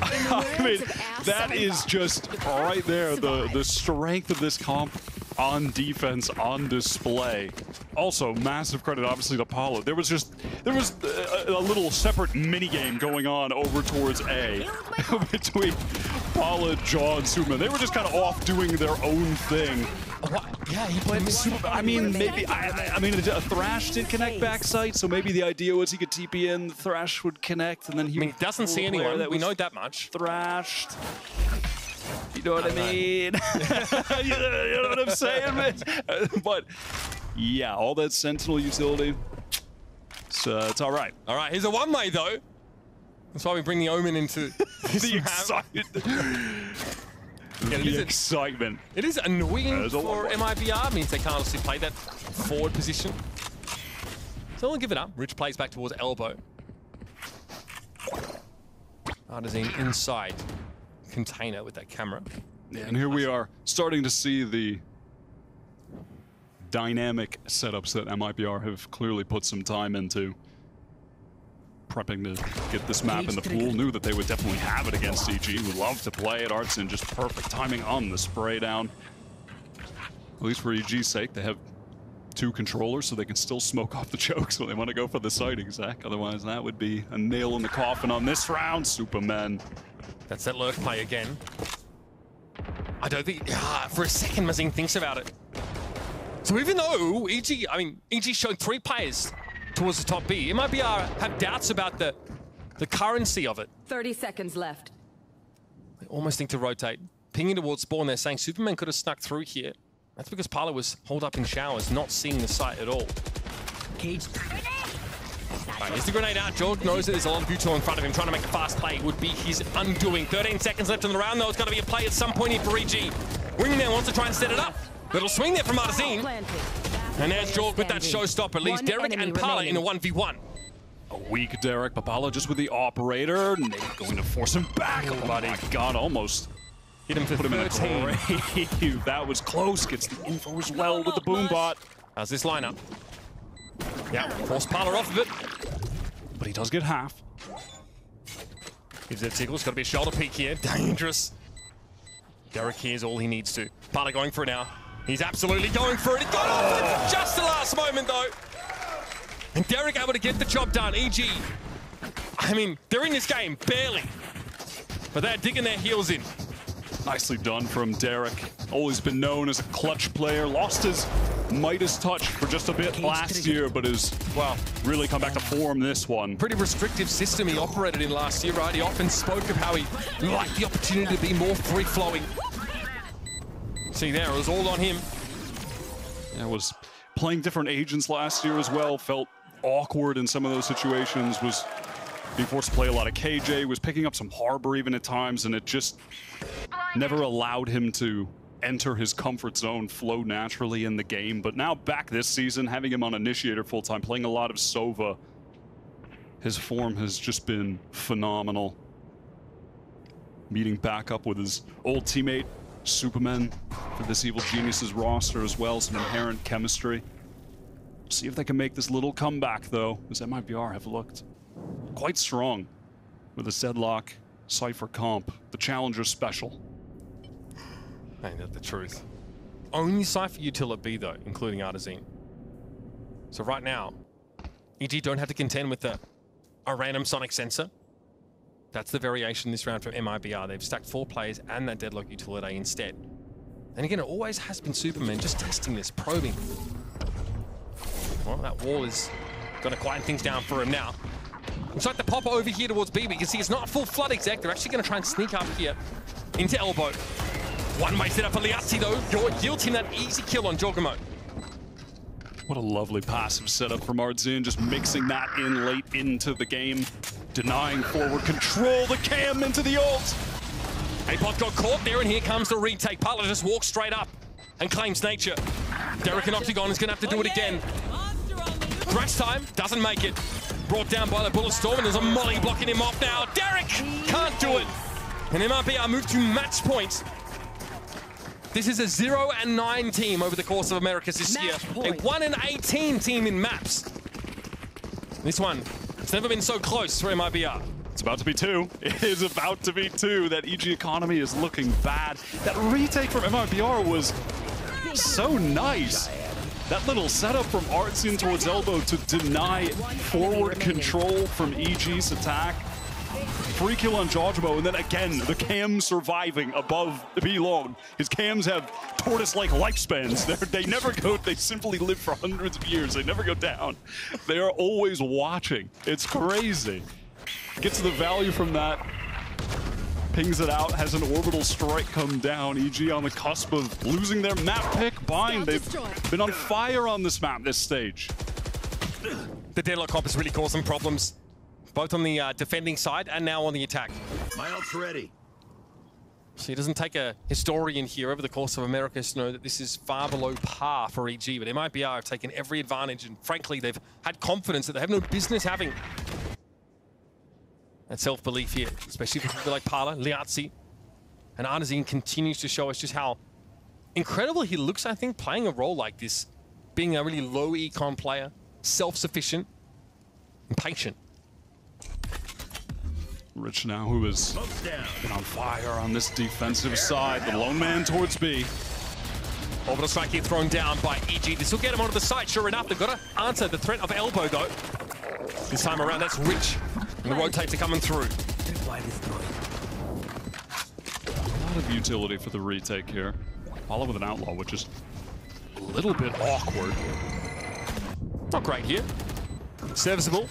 I mean, that is just right there, the strength of this comp on defense on display. Also, massive credit obviously to Paulo. There was a little separate mini game going on over towards A between Paula, Jaw, and Superman. They were just kind of off doing their own thing. What? Yeah, he played Superman. I mean, maybe I mean, a Thrash did connect backside, so maybe the idea was he could TP in, the Thrash would connect, and then he doesn't see anyone. We know that much. Thrashed. You know what I mean? You know what I'm saying, man? But yeah, all that Sentinel utility, so it's all right. All right, here's a one-way though. That's why we bring the Omen into the excitement. The excitement. It is annoying for MIBR. Means they can't obviously play that forward position. So we'll give it up. Rich plays back towards elbow. Artazine inside container with that camera. Yeah, and here we are starting to see the dynamic setups that MIBR have clearly put some time into. Prepping to get this map in the pool. Knew that they would definitely have it against EG. Would love to play it. Artson just perfect timing on the spray down. At least for EG's sake, they have 2 controllers, so they can still smoke off the chokes when they want to go for the sighting, Zach. Otherwise, that would be a nail in the coffin on this round, Superman. That's that lurk play again. I don't think, for a second, Mazin thinks about it. So even though EG showed 3 players towards the top B, MIBR have doubts about the currency of it. 30 seconds left. They almost think to rotate. Pinging towards spawn, they're saying Superman could have snuck through here. That's because Parla was holed up in showers, not seeing the site at all. Cage. Right, here's the grenade out. George knows that there's a lot of Buto in front of him. Trying to make a fast play would be his undoing. 13 seconds left in the round, though. It's got to be a play at some point here for EG. Wingman wants to try and set it up. Little swing there from Artazine. And there's Jorg with that showstopper. Leaves Derek and Parla in a 1v1. A weak Derek, Papala just with the operator. Nate going to force him back. Oh my God, almost. Hit him for 13. That was close. Gets the info as well with the boom bot. How's this lineup? Yeah, force Parla off of it. But he does get half. Gives it a tickle. It's got to be a shoulder peek here. Dangerous. Derek here's all he needs to. Parla going for it now. He's absolutely going for it. He got off it just the last moment, though. And Derek able to get the job done. EG, I mean, they're in this game, barely. But they're digging their heels in. Nicely done from Derek. Always been known as a clutch player. Lost his Midas touch for just a bit last year, but has, well, really come back to form this one. Pretty restrictive system he operated in last year, right? He often spoke of how he liked the opportunity to be more free-flowing. See there, it was all on him. Yeah, was playing different agents last year as well. Felt awkward in some of those situations. Was being forced to play a lot of KJ. Was picking up some Harbor even at times, and it just never allowed him to enter his comfort zone, flow naturally in the game. But now back this season, having him on Initiator full-time, playing a lot of Sova, his form has just been phenomenal. Meeting back up with his old teammate, Superman, for this Evil Geniuses roster as well, some inherent chemistry. See if they can make this little comeback, though, as MIBR have looked quite strong with a Zedlock Cypher comp, the Challenger special. Ain't that the truth? Only Cypher util at B though, including Artazine. So right now, EG don't have to contend with a random sonic sensor. That's the variation this round from MIBR. They've stacked 4 players and that Deadlock utility instead. And again, it always has been Superman just testing this, probing. Well, that wall is gonna quieten things down for him now. Looks like the pop over here towards B, but you can see it's not a full flood exec. They're actually gonna try and sneak up here into elbow. One-way setup for Liazzi though. You're yielding that easy kill on Jorgamo. What a lovely passive setup from Artzin, just mixing that in late into the game. Denying forward control, the cam into the ult. A-Pot got caught there, and here comes the retake. Parla just walks straight up and claims nature. Derek and Octagon is gonna have to do it again. Thrash time, doesn't make it. Brought down by the Bullet Storm, and there's a molly blocking him off now. Derek can't do it. And MIBR move to match point. This is a 0-9 team over the course of Americas this year. A 1-18 team in maps. This one, it's never been so close for MIBR. It's about to be 2. It is about to be 2. That EG economy is looking bad. That retake from MIBR was so nice. That little setup from Artzin towards elbow to deny forward control from EG's attack. Free kill on Jorgamo, and then again, the cam surviving above the B-Long. His cams have tortoise-like lifespans. They never go, they simply live for hundreds of years. They never go down. They are always watching. It's crazy. Gets the value from that. Pings it out, has an orbital strike come down. EG on the cusp of losing their map pick. Bind, they've been on fire on this map, this stage. The Deadlock comp has really caused some problems, both on the defending side and now on the attack. My ult's ready. So it doesn't take a historian here over the course of Americas to know that this is far below par for EG, but MIBR have taken every advantage, and frankly, they've had confidence that they have no business having. That self-belief here, especially for people like Parla, Liazzi, and Artazine continues to show us just how incredible he looks, I think, playing a role like this, being a really low econ player, self-sufficient, and patient. Rich now, who has been on fire on this defensive side. The lone man towards B. Orbital strike here thrown down by EG. This will get him onto the side, sure enough. They've got to answer the threat of elbow, though. This time around, that's Rich. And the rotates are coming through. A lot of utility for the retake here. Follow with an outlaw, which is a little bit awkward. Not great here. Serviceable.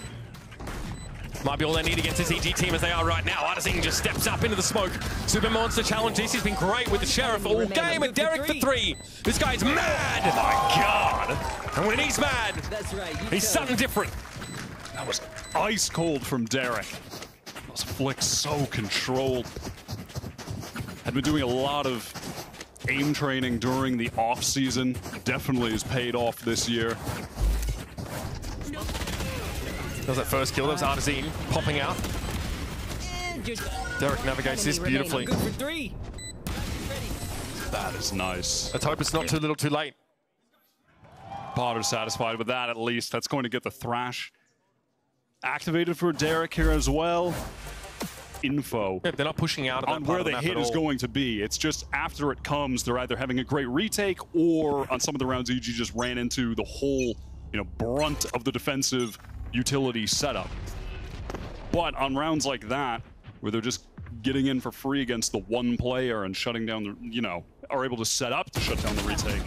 Might be all they need against this EG team as they are right now. Artazine just steps up into the smoke. Super Monster challenges. He's been great with the Sheriff all game, and Derek for 3. This guy's mad. Oh my God. And when he's mad, he's something different. That was ice cold from Derek. Those flicks so controlled. Had been doing a lot of aim training during the off season. Definitely has paid off this year. That was that first kill. That was Artazine popping out. Derek navigates this beautifully. That is nice. Let's hope it's not too little too late. Potter satisfied with that at least. That's going to get the Thrash activated for Derek here as well. Info. Yeah, they're not pushing out of that on where the hit is going to be. It's just after it comes, they're either having a great retake, or on some of the rounds, EG just ran into the whole, brunt of the defensive utility setup. But on rounds like that, where they're just getting in for free against the one player and shutting down the, you know, are able to set up to shut down the retake.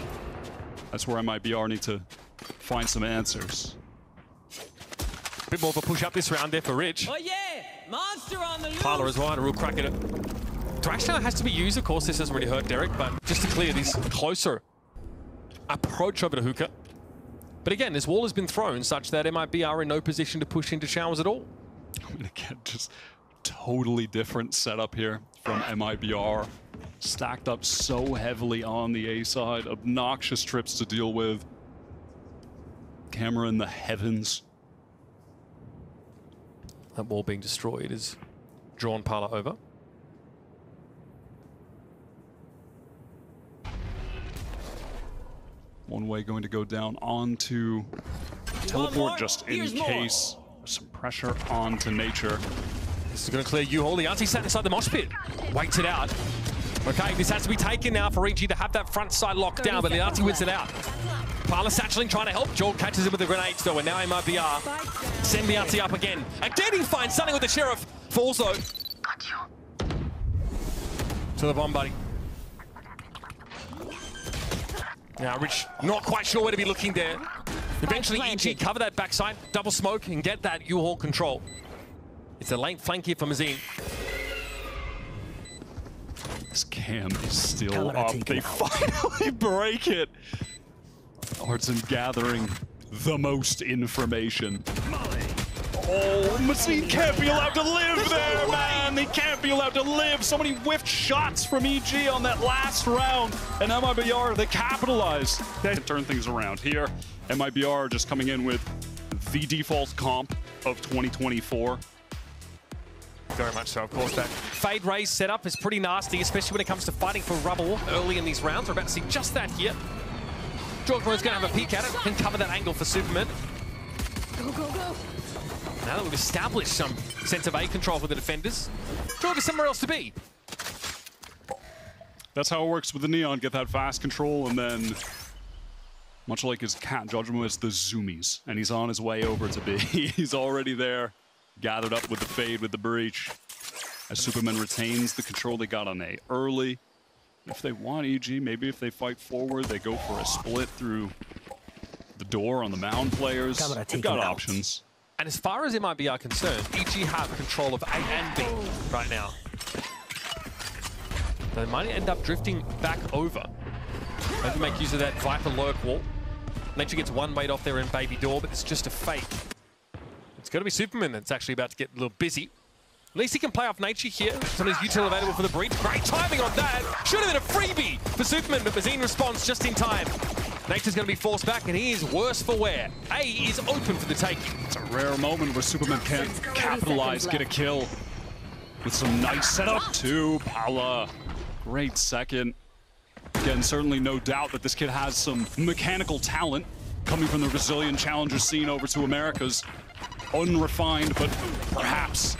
That's where MIBR need to find some answers. A bit more of a push up this round there for Rich. Oh yeah! Monster on the loose! Parler as well, and a real crack at it. Thrash now has to be used, of course, this doesn't really hurt Derek, but just to clear this closer approach over to Hookah. But again, this wall has been thrown such that MIBR are in no position to push into showers at all. I mean, again, just totally different setup here from MIBR. Stacked up so heavily on the A side, obnoxious trips to deal with. Camera in the heavens. That wall being destroyed is drawn Parler over. One way going to go down onto teleport just in case. Some pressure onto Nature. This is going to clear U-Haul. The Auntie sat inside the mosh pit. Waits it out. Okay, this has to be taken now for EG to have that front side locked down, but the Auntie wins it out. Parler satcheling trying to help. Joel catches him with the grenades though, and now MIBR send the Auntie up again. Again, he finds something with the Sheriff. Falls though. To the bomb buddy. Now Rich not quite sure where to be looking there. Eventually EG cover that backside, double smoke, and get that U-Haul control. It's a late flank here for Mazine. This cam is still up. They finally break it. Artson gathering the most information. Oh, Mazine can't be allowed to live there, man! They can't be allowed to live! So many whiffed shots from EG on that last round, and MIBR, they capitalized. They turn things around here. MIBR just coming in with the default comp of 2024. Very much so, of course. That fade raise setup is pretty nasty, especially when it comes to fighting for rubble early in these rounds. We're about to see just that here. George Moore's going to have a peek at it, can cover that angle for Superman. Go, go, go. Now that we've established some sense of A control for the defenders, George is somewhere else to be. That's how it works with the Neon. Get that fast control, and then, much like his cat, Judgment is the zoomies, and he's on his way over to B. He's already there, gathered up with the fade, with the breach. As Superman retains the control they got on A early. If they want EG, maybe if they fight forward, they go for a split through the door on the mound players. They've got options. And as far as MIBR are concerned, EG have control of A and B right now. They might end up drifting back over. Maybe make use of that Viper lurk wall. Nature gets one weight off there in Baby Door, but it's just a fake. It's going to be Superman that's actually about to get a little busy. At least he can play off Nature here. Some of his util available for the breach. Great timing on that. Should have been a freebie for Superman, but Mazine responds just in time. Nature's going to be forced back, and he is worse for wear. A is open for the taking. It's a rare moment where Superman can capitalize, get a kill. With some nice setup to Pala. Great second. Again, certainly no doubt that this kid has some mechanical talent coming from the Brazilian challenger scene over to Americas. Unrefined, but perhaps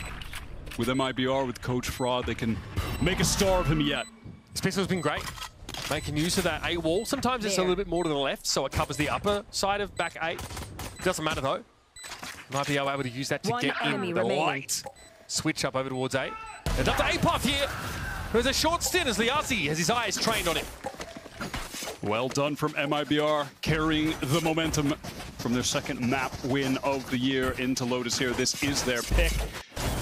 with MIBR, with Coach Fraud, they can make a star of him yet. This pistol's been great. Making use of that A wall. Sometimes it's a little bit more to the left, so it covers the upper side of back A. Doesn't matter though. Might be able to use that to get in the light. Switch up over towards A. And up to A path here. There's a short stint as Liasi has his eyes trained on him. Well done from MIBR, carrying the momentum from their second map win of the year into Lotus here. This is their pick.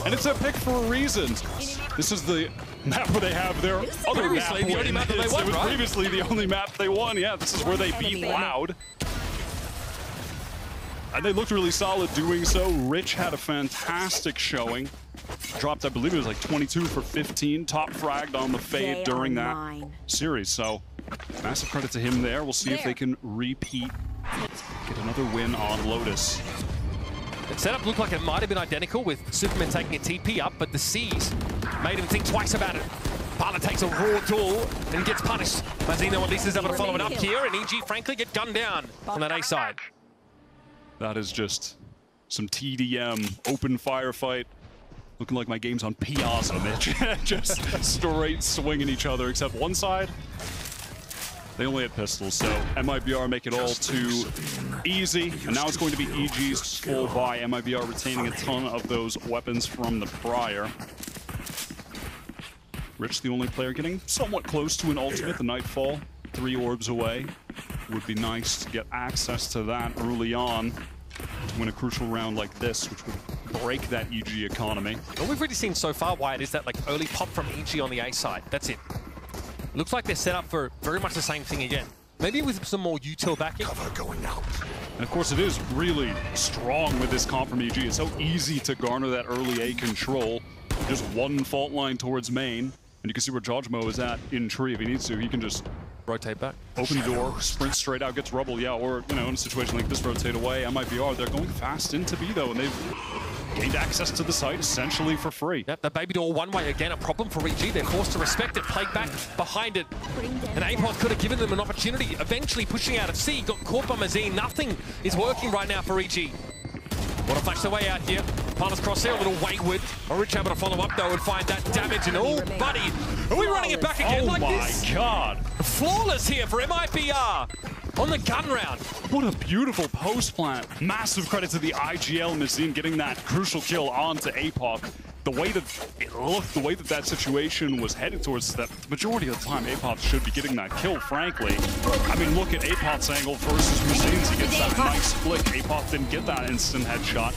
And it's their pick for a reason. This is the map where they have their other map win. The only map that they won, it was right? previously the only map they won. Yeah, this is where they beat Loud. And they looked really solid doing so. Rich had a fantastic showing. Dropped, I believe it was like 22 for 15. Top fragged on the fade during that series. So massive credit to him there. We'll see if they can repeat. Get another win on Lotus. The setup looked like it might have been identical with Superman taking a TP up, but the C's made him think twice about it. Parler takes a raw duel and gets punished. Mazino at least is able to follow it up here, and EG frankly get gunned down on that A side. That is just some TDM, open firefight. Looking like my game's on Piazza, Mitch. Just straight swinging each other, except one side, they only had pistols, so MIBR make it all too easy. And now it's going to be EG's full buy. MIBR retaining a ton of those weapons from the prior. Rich, the only player getting somewhat close to an ultimate, the Nightfall. 3 orbs away. Would be nice to get access to that early on to win a crucial round like this, which would break that EG economy. All we've really seen so far, Wyatt, is that like early pop from EG on the A side. That's it. Looks like they're set up for very much the same thing again. Maybe with some more util backing. Cover going out. And of course, it is really strong with this comp from EG. It's so easy to garner that early A control. Just one fault line towards main, and you can see where Jojmo is at in tree. If he needs to, he can just rotate back, open the door, sprint straight out, gets rubble, yeah, or, you know, in a situation like this, rotate away. MIBR, they're going fast into B, though, and they've gained access to the site essentially for free. Yep, the baby door one way, again, a problem for EG. They're forced to respect it, Plague back behind it. And APOD could have given them an opportunity, eventually pushing out of C, got caught by Mazine. Nothing is working right now for EG. Want to flash their way out here. Partners cross there, a little wayward. Rich able to follow up, though, and find that damage. And oh, buddy, are we running it back again like this? Oh, my God. Flawless here for MIBR on the gun round. What a beautiful post plant. Massive credit to the IGL Mazine getting that crucial kill onto APOC. The way that it looked, the way that that situation was headed towards, that the majority of the time APOC should be getting that kill, frankly. I mean, look at APOC's angle versus Mazine's. He gets that nice flick. APOC didn't get that instant headshot.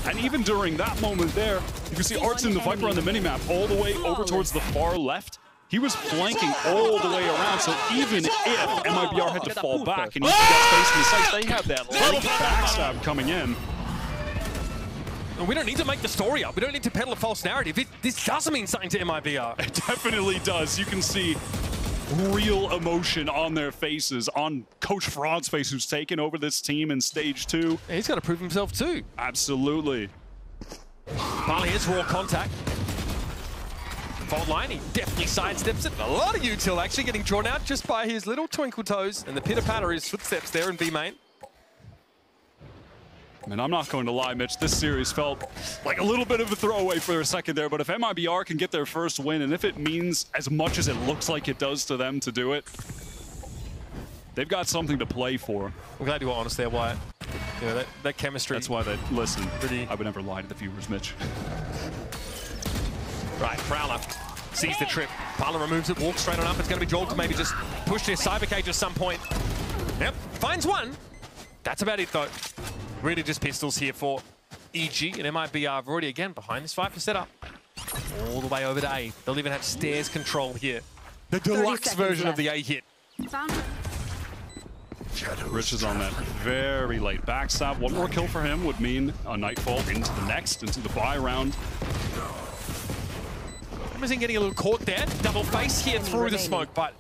And even during that moment there, you can see Artson, the Viper on the minimap, all the way over towards the far left. He was flanking all the way around, so even if MIBR had to fall back and you got space in the sight, they have that late backstab coming in. We don't need to make the story up. We don't need to peddle a false narrative. This does mean something to MIBR. It definitely does. You can see real emotion on their faces, on Coach Fraud's face, who's taken over this team in stage 2. Yeah, he's got to prove himself too. Absolutely. Barley hits raw contact. Fault line, he definitely sidesteps it. A lot of util actually getting drawn out just by his little twinkle toes and the pitter-patter of his footsteps there in B main. And I'm not going to lie, Mitch, this series felt like a little bit of a throwaway for a second there, but if MIBR can get their first win, and if it means as much as it looks like it does to them to do it, they've got something to play for. I'm glad you were honest there, Wyatt. You know, that chemistry. That's why they listen. Pretty. I would never lie to the viewers, Mitch. Right, Prowler sees the trip. Parler removes it, walks straight on up. It's going to be Joel to maybe just push their cyber cage at some point. Yep, finds one. That's about it, though. Really just pistols here for EG, and MIBR have already, again, behind this fight for setup. All the way over to A. They'll even have stairs control here. The deluxe version of the A hit. Rich is on that very late backstab. One more kill for him would mean a Nightfall into the next, into the buy round. Amazing getting a little caught there. Double face here through the smoke, but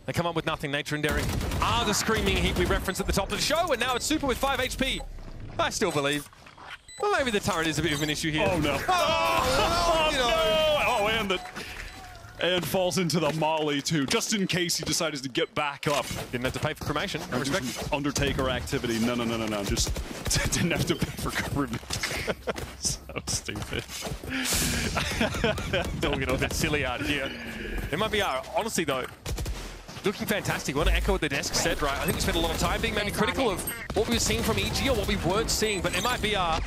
they come up with nothing. Nature and Derek are the screaming heat we referenced at the top of the show, and now it's Super with 5 HP. I still believe. Well, maybe the turret is a bit of an issue here. Oh, no. And falls into the molly, too, just in case he decides to get back up. Didn't have to pay for cremation. I respect it. Undertaker activity. No. Just didn't have to pay for cremation. So stupid. Don't get all that silly out here. MIBR, honestly, though, looking fantastic. I want to echo what the desk said, right? I think we spent a lot of time being maybe critical of what we were seeing from EG or what we weren't seeing, but MIBR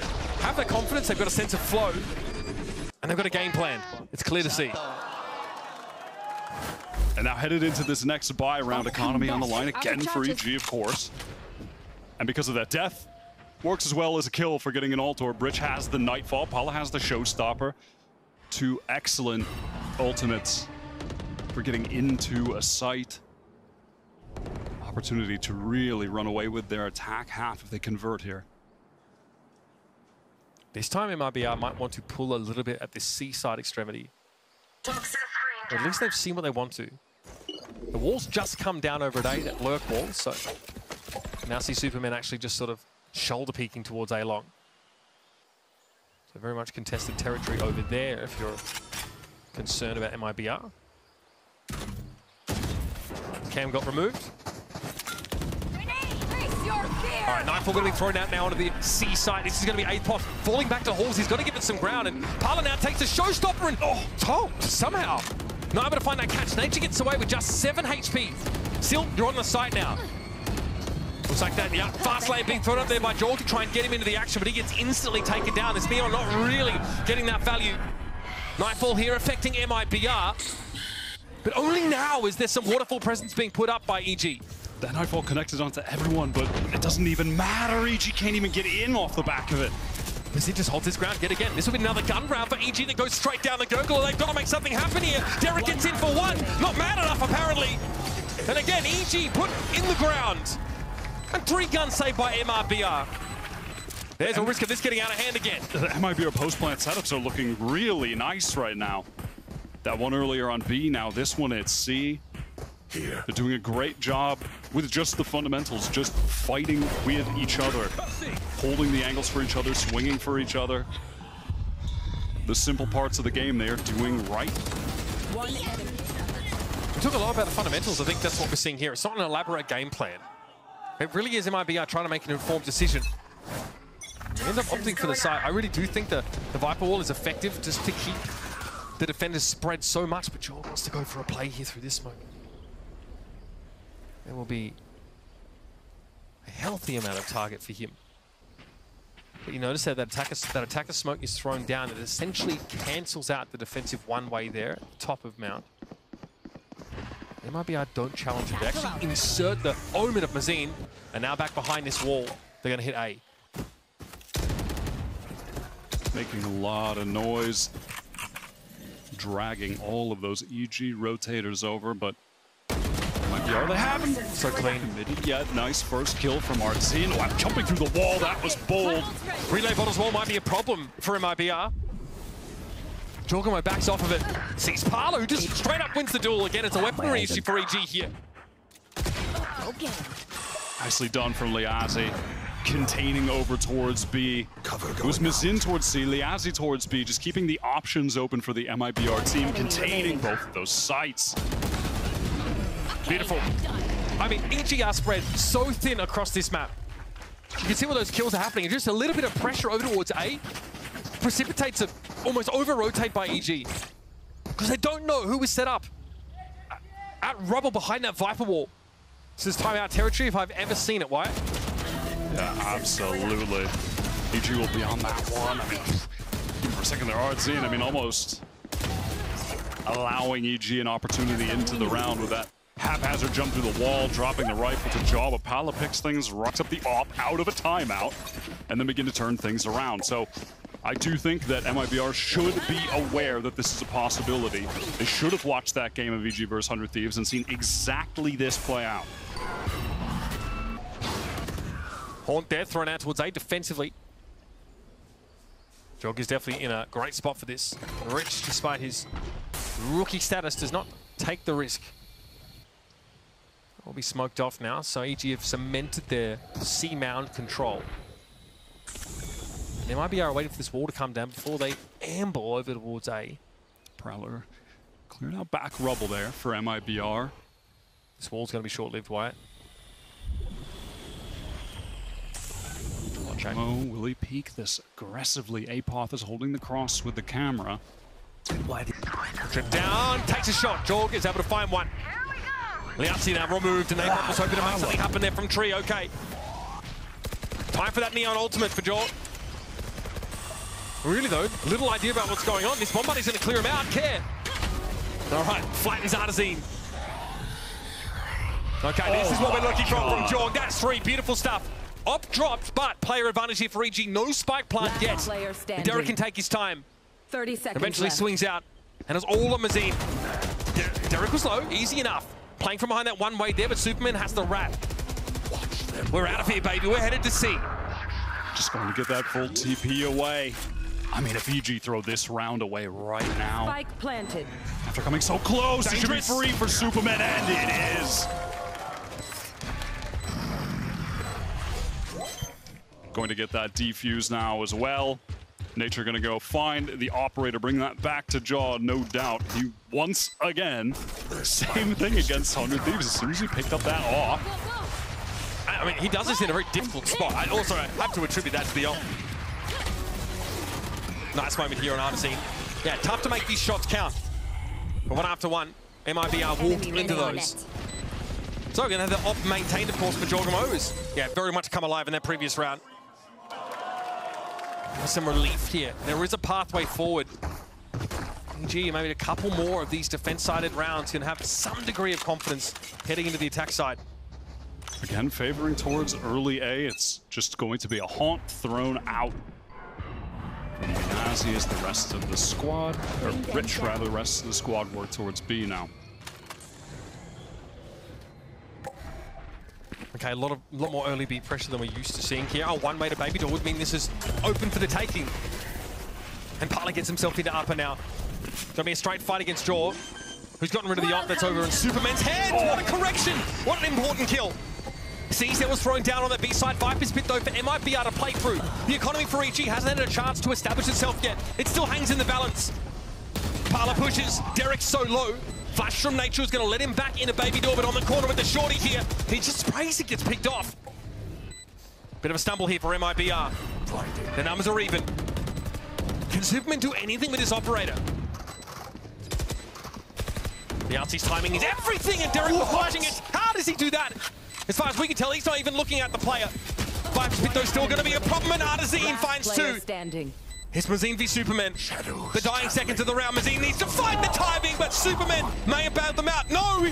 have the confidence, they've got a sense of flow, and they've got a game plan. It's clear to see. And now headed into this next buy round, economy on the line again for EG, of course. And because of that death, works as well as a kill for getting an ult orb. Rich has the Nightfall, Paula has the Showstopper. 2 excellent ultimates for getting into a site. Opportunity to really run away with their attack half if they convert here. This time MIBR might want to pull a little bit at this seaside extremity. Or at least they've seen what they want to. The wall's just come down over at A, that lurk wall, so now see Superman actually just sort of shoulder peeking towards A long. So very much contested territory over there if you're concerned about MIBR. Cam got removed. All right, Nightfall going to be thrown out now onto the C side. This is going to be APOC falling back to Halls. He's got to give it some ground, and Parler now takes a Showstopper and somehow not able to find that catch. Nature gets away with just 7 HP. Still, you're on the site now. Looks like that, yeah. Fast lane being thrown up there by Joel to try and get him into the action, but he gets instantly taken down. This Neon not really getting that value. Nightfall here affecting MIBR. But only now is there some waterfall presence being put up by EG. That Nightfall connected onto everyone, but it doesn't even matter. EG can't even get in off the back of it. He just holds his ground yet again. This will be another gun round for EG that goes straight down the gurgle. They've got to make something happen here. Derek gets in for one. Not mad enough, apparently. And again, EG put in the ground. And 3 guns saved by MIBR. There's a risk of this getting out of hand again. The MIBR post-plant setups are looking really nice right now. That one earlier on B, now this one at C. They're doing a great job with just the fundamentals, just fighting with each other, holding the angles for each other, swinging for each other. The simple parts of the game they are doing right. We talk a lot about the fundamentals. I think that's what we're seeing here. It's not an elaborate game plan. It really is MIBR trying to make an informed decision. They end up opting for the side. I really do think the Viper Wall is effective just to keep the defenders spread so much, but Jorg wants to go for a play here through this smoke. There will be a healthy amount of target for him. But you notice that attacker smoke is thrown down. It essentially cancels out the defensive one-way there at the top of Mount. MIBR don't challenge it. They actually insert the Omen of Mazin, and now back behind this wall, they're going to hit A. Making a lot of noise, dragging all of those EG rotators over, but MIBR, they have him. So clean. Committed yet. Nice first kill from Artzin. Oh, I'm jumping through the wall. That was bold. Relay bottles wall might be a problem for MIBR. Jorgamo backs off of it. Sees Parlo, who just straight up wins the duel. Again, it's a weaponry issue for EG here. Okay. Nicely done from Liazi. Containing over towards B. It was Mazin towards C, Liazi towards B, just keeping the options open for the MIBR team, containing both of those sites. Beautiful. I mean, EG are spread so thin across this map. You can see where those kills are happening. Just a little bit of pressure over towards A precipitates a almost over-rotate by EG. Because they don't know who is set up at rubble behind that Viper Wall. This is timeout territory if I've ever seen it, Wyatt. Yeah, absolutely. EG will be on that one. I mean, for a second there, Artzin, I mean, almost allowing EG an opportunity into the round with that haphazard jump through the wall, dropping the rifle to jaw, but Pala picks things, rocks up the op out of a timeout, and then begin to turn things around. So I do think that MIBR should be aware that this is a possibility. They should have watched that game of EG vs 100 Thieves and seen exactly this play out. Haunt there, thrown out towards A defensively. Jorg is definitely in a great spot for this. Rich, despite his rookie status, does not take the risk. Will be smoked off now, so EG have cemented their C-mound control. They might be waiting for this wall to come down before they amble over towards A. Prowler clearing out back rubble there for MIBR. This wall's going to be short-lived, Wyatt. Oh, will he peek this aggressively? Apoth is holding the cross with the camera. Trip down, takes a shot. Jorg is able to find one. Liazi now removed, and Apoth was hoping to make something happen there from Tree. Okay. Time for that Neon ultimate for Jorg. Really, though, little idea about what's going on. This bomb buddy's going to clear him out. Care. All right, flattens Artzin. Okay, this is what we're looking for from Jorg. That's 3. Beautiful stuff. Op dropped, but player advantage here for EG. No spike plant yet. Derek can take his time. 30 seconds eventually left. swings out, and it's all on Mazin. Derek was low, easy enough. Playing from behind that one way there, but Superman has the rat. We're out of here, baby. We're headed to C. Just going to get that full TP away. I mean, if EG throw this round away right now. Spike planted. After coming so close, it should be free for Superman, and it is. Going to get that defuse now as well. Nature going to go find the operator, bring that back to Jaw, no doubt. He once again, same thing against 100 Thieves. As soon as he picked up that off. I mean, he does this in a very difficult spot. I also have to attribute that to the ult. Nice moment here on Artzin. Yeah, tough to make these shots count. But one after one, MIBR walked into those. So we're going to have the op maintained, of course, for Jorgamos. Yeah, very much come alive in that previous round. There's some relief here. There is a pathway forward. EG, maybe a couple more of these defense-sided rounds can have some degree of confidence heading into the attack side. Again, favoring towards early A. It's just going to be a haunt thrown out from Nazi as the rest of the squad, or Rich rather, the rest of the squad work towards B now. Okay, a lot more early B pressure than we're used to seeing here. Oh, one way to Baby Door would mean this is open for the taking. And Parla gets himself into upper now. Gonna be a straight fight against Jaw, who's gotten rid of the op that's over in Superman's head. What a correction! What an important kill. CZ was thrown down on the B side. Viper's bit though for MIBR to play through. The economy for EG hasn't had a chance to establish itself yet. It still hangs in the balance. Parla pushes. Derek's so low. Flash from Nature is going to let him back into Baby Door, but on the corner with the shorty here. He just sprays it, gets picked off. Bit of a stumble here for MIBR. The numbers are even. Can Superman do anything with his operator? The Artsy's timing is everything, and Derek was watching it. How does he do that? As far as we can tell, he's not even looking at the player. Viper's bit though still going to be a problem, and Artazine finds two. Standing. It's Mazine v Superman. The dying seconds of the round. Mazine needs to find the timing, but Superman may have bailed them out. No!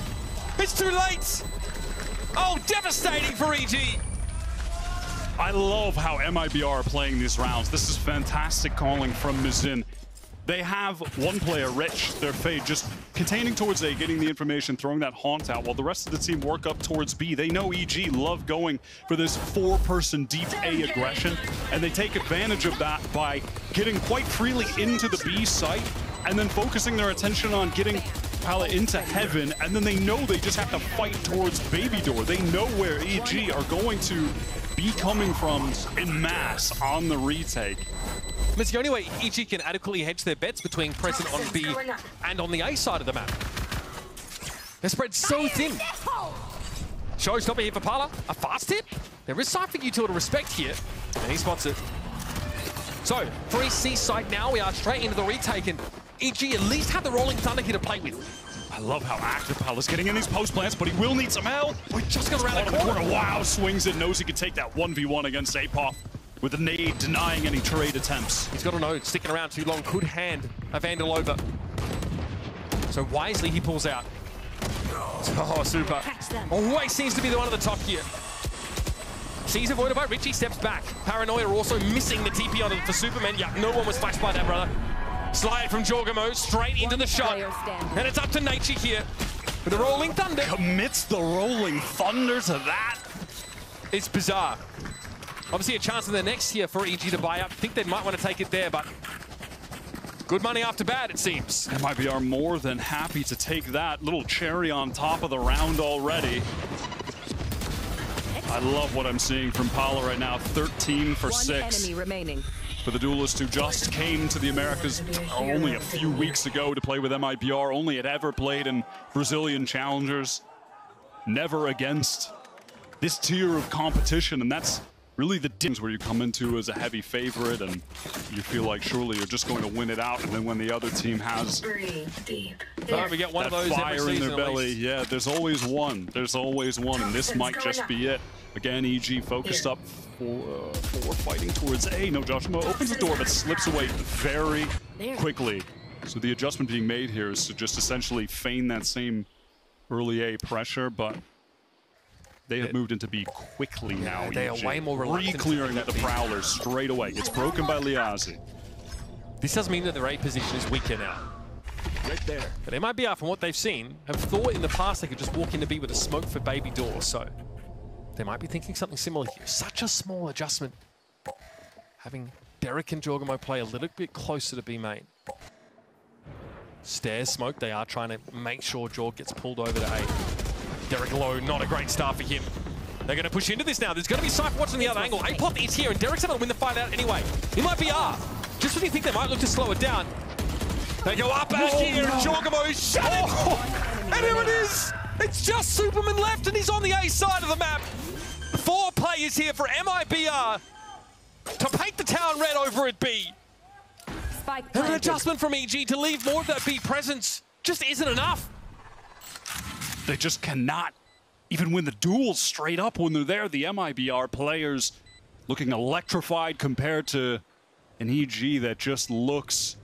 It's too late! Oh, devastating for EG! I love how MIBR are playing these rounds. This is fantastic calling from Mazin. They have one player, Rich, their fade, just containing towards A, getting the information, throwing that haunt out, while the rest of the team work up towards B. They know EG love going for this four-person deep A aggression, and they take advantage of that by getting quite freely into the B site, and then focusing their attention on getting Pala into heaven, and then they know they just have to fight towards Baby Door. They know where EG are going to be coming from en masse on the retake. It's the only way EG can adequately hedge their bets between present on B and on the A side of the map. They're spread so thin. Showstopper here for Parla. A fast hit? There is Cypher Util to respect here, and he spots it. So, for his C site now, we are straight into the retake, and EG at least have the Rolling Thunder here to play with. I love how active Pala's getting in these post plants, but he will need some help. Oh, he just got around the corner. Wow, swings it, knows he can take that 1v1 against Apoth with a nade denying any trade attempts. He's got a node, sticking around too long, could hand a Vandal over. So wisely he pulls out. Oh, super. Always seems to be the one at the top here. Sees avoided by Richie, steps back. Paranoia also missing the TP on it for Superman. Yeah, no one was flashed by that, brother. Slide from Jorgamo, straight into the shot. And it's up to Nature here with the Rolling Thunder. Commits the Rolling Thunder to that. It's bizarre. Obviously a chance in the next here for EG to buy up. I think they might want to take it there, but good money after bad, it seems. MIBR more than happy to take that little cherry on top of the round already. I love what I'm seeing from Pala right now. 13 for 6. One enemy remaining. For the duelist who just came to the Americas only a few weeks ago to play with MIBR, only had ever played in Brazilian challengers, never against this tier of competition, and that's really the difference where you come into as a heavy favorite and you feel like surely you're just going to win it out, and then when the other team has We get one that of those fire in their belly, yeah, there's always one. There's always one, and this might just be it. Again, EG focused up for fighting towards A. No, Joshua opens the door, but slips away very quickly. So the adjustment being made here is to just essentially feign that same early A pressure, but they have moved into B quickly now. They are way more reluctant. Re-clearing the Prowlers straight away. It's broken by Liazi. This doesn't mean that their A position is weaker now. Right there. But MIBR, from what they've seen, have thought in the past they could just walk into B with a smoke for Baby Door, so they might be thinking something similar here. Such a small adjustment. Having Derek and Jorgamo play a little bit closer to B main. Stairs smoke, they are trying to make sure Jorg gets pulled over to A. Derek low, not a great start for him. They're going to push into this now. There's going to be Cypher watching the other angle. Apoth is here, and Derek's able to win the fight out anyway. He might be R. Just when you think they might look to slow it down. They go up back here, and Jorgamo is shut it! And here it is! It's just Superman left, and he's on the A side of the map. 4 players here for MIBR to paint the town red over at B. And an adjustment from EG to leave more of that B presence just isn't enough. They just cannot even win the duels straight up when they're there. The MIBR players looking electrified compared to an EG that just looks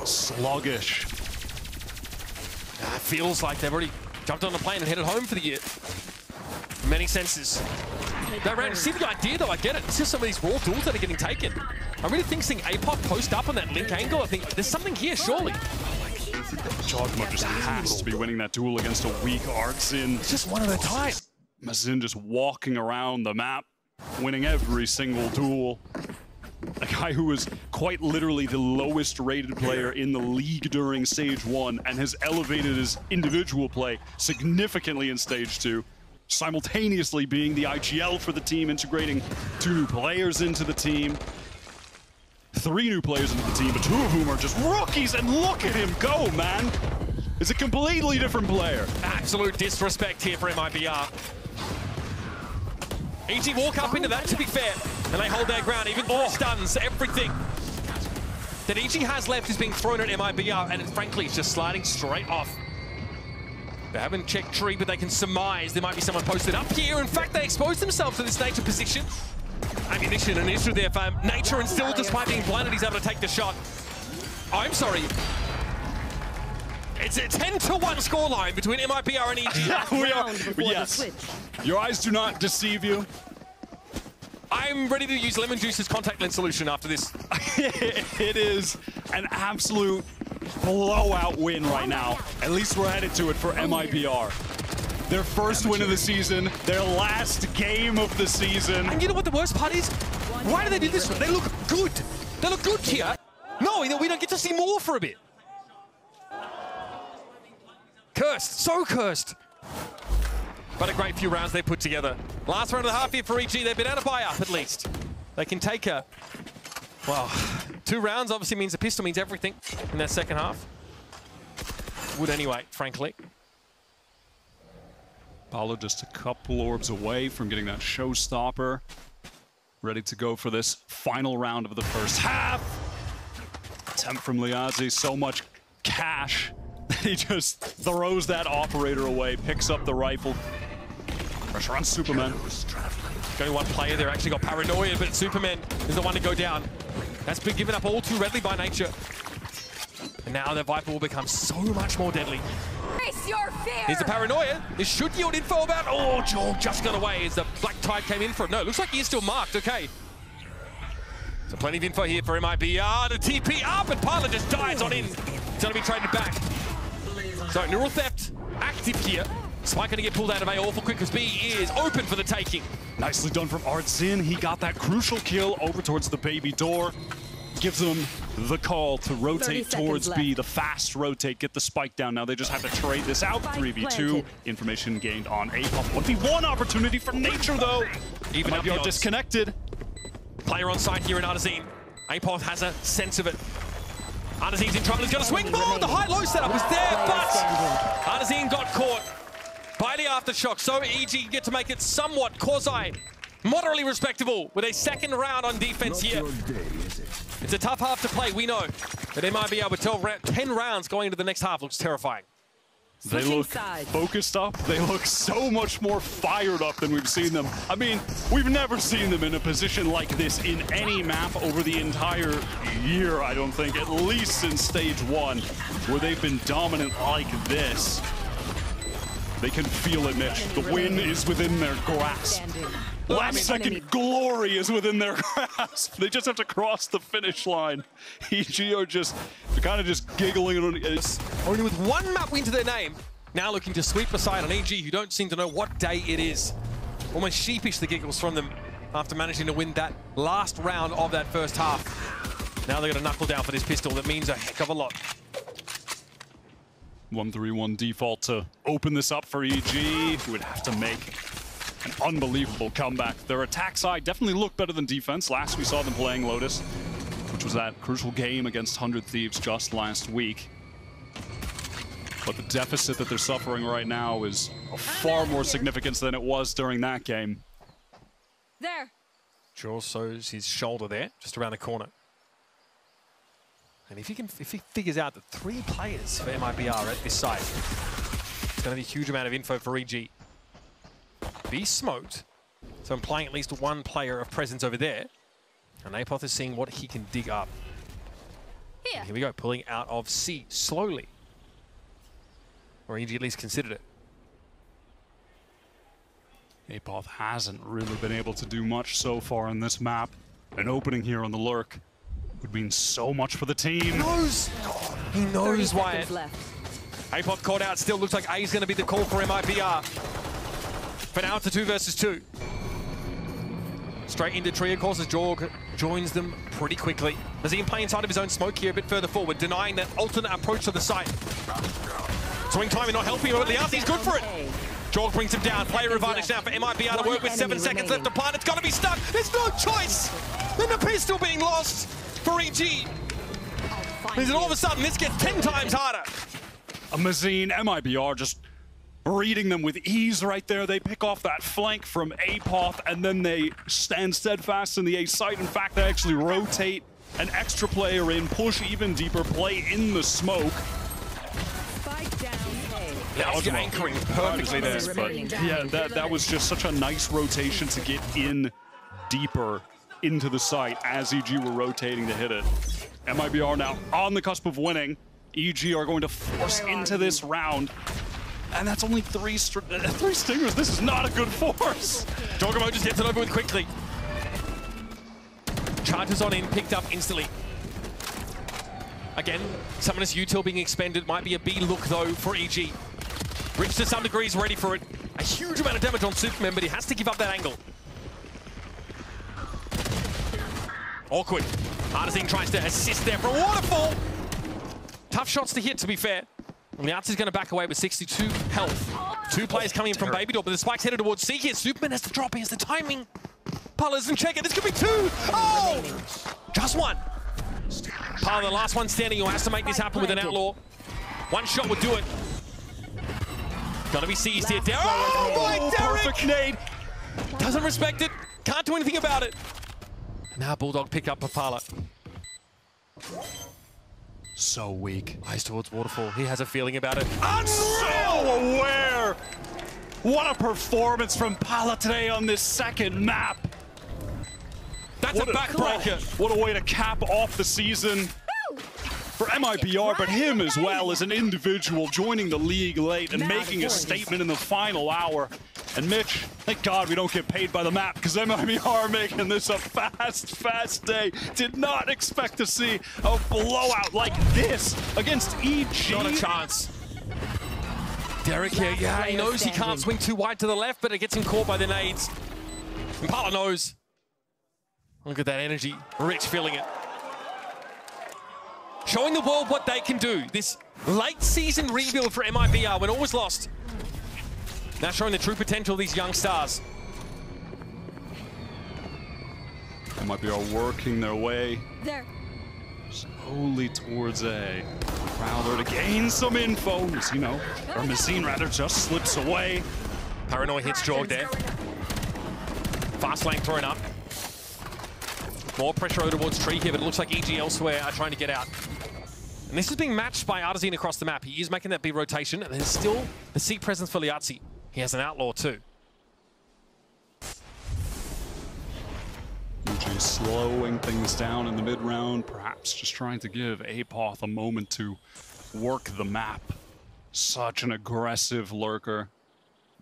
sluggish. It feels like they've already jumped on the plane and headed home for the year. In many senses. That round, see the idea though, I get it. It's just some of these raw duels that are getting taken. I really think seeing APOC post up on that link angle, I think there's something here, surely. Jogma just has to be winning that duel against a weak Artzin. It's just one at a time. Mazin just walking around the map, winning every single duel. A guy who was quite literally the lowest rated player in the league during Stage 1 and has elevated his individual play significantly in Stage 2, simultaneously being the IGL for the team, integrating 2 new players into the team. 3 new players into the team, but 2 of whom are just rookies, and look at him go, man! It's a completely different player. Absolute disrespect here for MIBR. EG walk up into that, to be fair, and they hold their ground, even stuns, everything that EG has left is being thrown at MIBR, and frankly, it's just sliding straight off. They haven't checked tree, but they can surmise there might be someone posted up here. In fact, they exposed themselves to this Nature position. Ammunition, an issue there for Nature, and still, despite being blinded, he's able to take the shot. Oh, I'm sorry. It's a 10-1 scoreline between MIBR and EG. We are. Yes. Your eyes do not deceive you. I'm ready to use lemon juice's contact lens solution after this. It is an absolute blowout win right now. At least we're headed to it for MIBR. Their first win of the season, their last game of the season. And you know what the worst part is? Why do they do this? They look good. They look good here. No, we don't get to see more for a bit. Cursed, so cursed. But a great few rounds they put together. Last round of the half here for EG, they've been able to buy up at least. They can take a, well, 2 rounds obviously means a pistol means everything in that second half. Would anyway, frankly. Paolo just a couple orbs away from getting that showstopper. Ready to go for this final round of the first half. Attempt from Liazi, so much cash that he just throws that operator away, picks up the rifle. Pressure on Superman. Only one player there actually got Paranoia, but Superman is the one to go down. That's been given up all too readily by Nature. And now the Viper will become so much more deadly. Face your fear! Here's the Paranoia. This should yield info about... Oh, Joel just got away as the Black Tide came in for him. No, looks like he is still marked. Okay. So plenty of info here for MIBR. The TP up, and Parla just dives on in. It's going to be traded back. So neural theft active here. Spike going to get pulled out of A awful quick because B is open for the taking. Nicely done from Artzin. He got that crucial kill over towards the baby door. Gives them the call to rotate towards B, the fast rotate, get the spike down. Now they just have to trade this out. 3v2. Information gained on APOC. 1v1 opportunity for Nature, though. Even might be disconnected. Player on site here in Artazine. APOC has a sense of it. Artazine's in trouble. He's going to swing. Oh, the high-low setup was there, but Artazine got caught by the aftershock. So EG get to make it somewhat quasi-moderately respectable with a second round on defense here. It's a tough half to play, we know. But MIBR with 10 rounds going into the next half looks terrifying. They look focused up. They look so much more fired up than we've seen them. I mean, we've never seen them in a position like this in any map over the entire year, I don't think. At least since Stage 1, where they've been dominant like this. They can feel it, Mitch. The win is within their grasp. Last second glory is within their grasp. They just have to cross the finish line. EG are just kind of just giggling. Only with 1 map win to their name. Now looking to sweep aside on EG, who don't seem to know what day it is. Almost sheepish, the giggles from them after managing to win that last round of that first half. Now they're going to knuckle down for this pistol. That means a heck of a lot. 1-3-1 default to open this up for EG, who would have to make an unbelievable comeback. Their attack side definitely looked better than defense. Last we saw them playing Lotus, which was that crucial game against 100 Thieves just last week. But the deficit that they're suffering right now is of far more significance than it was during that game. There. Jaws shows his shoulder there, just around the corner. And if he figures out that 3 players for MIBR at this site, it's going to be a huge amount of info for EG. B smoked, so implying at least 1 player of presence over there. And Apoth is seeing what he can dig up. Here. Here we go, pulling out of C slowly. Or EG at least considered it. Apoth hasn't really been able to do much so far in this map. An opening here on the lurk would mean so much for the team. He knows why. Left. Apoth caught out, still looks like A is going to be the call for MIBR. For now, it's a 2 versus 2. Straight into tree, of course, as Jorg joins them pretty quickly. Nazim playing inside of his own smoke here, a bit further forward, denying that alternate approach to the site. Swing timing not helping, but Liatzi's good for it. Jorg brings him down. Player advantage now for MIBR to work with 7 seconds left to plant. It's got to be stuck. There's no choice. Then the pistol being lost for EG. And all of a sudden, this gets 10 times harder. Amazine, MIBR just reading them with ease right there. They pick off that flank from Apoth, and then they stand steadfast in the A site. In fact, they actually rotate an extra player in, push even deeper, play in the smoke. That was anchoring perfectly there. But yeah, that was just such a nice rotation to get in deeper into the site as EG were rotating to hit it. MIBR now on the cusp of winning. EG are going to force into this round. And that's only three stingers. This is not a good force. Jorgamo just gets it over with quickly. Charges on in, picked up instantly. Again, Summoners util being expended. Might be a B look though for EG. Rich to some degree is ready for it. A huge amount of damage on Superman, but he has to give up that angle. Awkward. Artisan tries to assist there for a waterfall. Tough shots to hit, to be fair. And the Arts is going to back away with 62 health. 2 players coming in from Baby Door, but the spike's headed towards C here. Superman has to drop. He has the timing. Pala doesn't check it. This could be 2. Oh! Just 1. Pala, the last one standing, who has to make this happen with an outlaw. 1 shot would do it. Gonna be seized here. Oh my, Derek! Perfect nade. Doesn't respect it. Can't do anything about it. Now Bulldog pick up Papala. So weak. Eyes towards Waterfall. He has a feeling about it. So aware. What a performance from Pala today on this second map. That's a backbreaker. What a way to cap off the season for MIBR, but him as well as an individual joining the league late and making a statement in the final hour. And Mitch, thank God we don't get paid by the map, because MIBR are making this a fast day. Did not expect to see a blowout like this against EG. Not a chance. Derek here, yeah, he knows he can't swing too wide to the left, but it gets him caught by the nades. And Pala knows. Look at that energy. Rich feeling it. Showing the world what they can do. This late season rebuild for MIBR when all was lost. Now showing the true potential of these young stars. MIBR working their way There. slowly towards A. Prowler to gain some info, as you know, or Mazine rather, just slips away. Paranoia hits Jorg there. Fast lane thrown up. More pressure over towards Tree here, but it looks like EG elsewhere are trying to get out. And this is being matched by Artisan across the map. He is making that B rotation, and there's still the C presence for Liatzi. He has an outlaw too. EG slowing things down in the mid-round, perhaps just trying to give Apoth a moment to work the map. Such an aggressive lurker.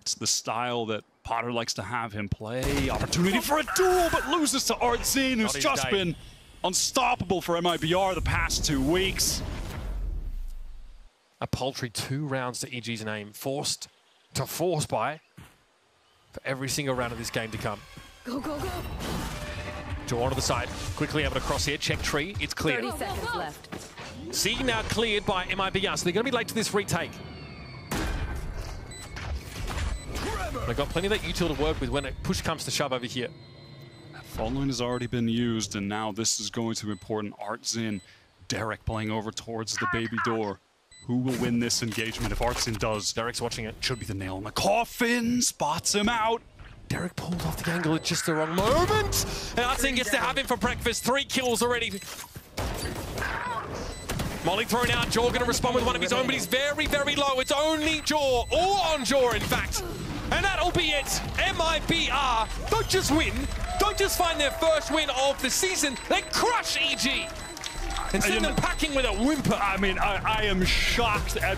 It's the style that Potter likes to have him play. Opportunity for a duel, but loses to Artzin, who's just been unstoppable for MIBR the past 2 weeks. A paltry 2 rounds to EG's name, forced to force by for every single round of this game to come. Go, go, go. Jaw onto the side, quickly able to cross here, check Tree, it's clear. 30 seconds left. C now cleared by MIBR, so they're going to be late to this retake. They've got plenty of that util to work with when push comes to shove over here. Fault line has already been used, and now this is going to be important. Artzin, Derek playing over towards the Baby Door. Who will win this engagement if Artzin does? Derek's watching it. Should be the nail in the coffin, spots him out. Derek pulled off the angle at just the wrong moment. And Artzin gets to have him for breakfast. 3 kills already. Molly thrown out. Jaw going to respond with one of his own, but he's very, very low. It's only Jaw, or on Jaw, in fact. And that'll be it. MIBR don't just win, don't just find their first win of the season, they crush EG. and send them packing with a whimper. I mean, I am shocked at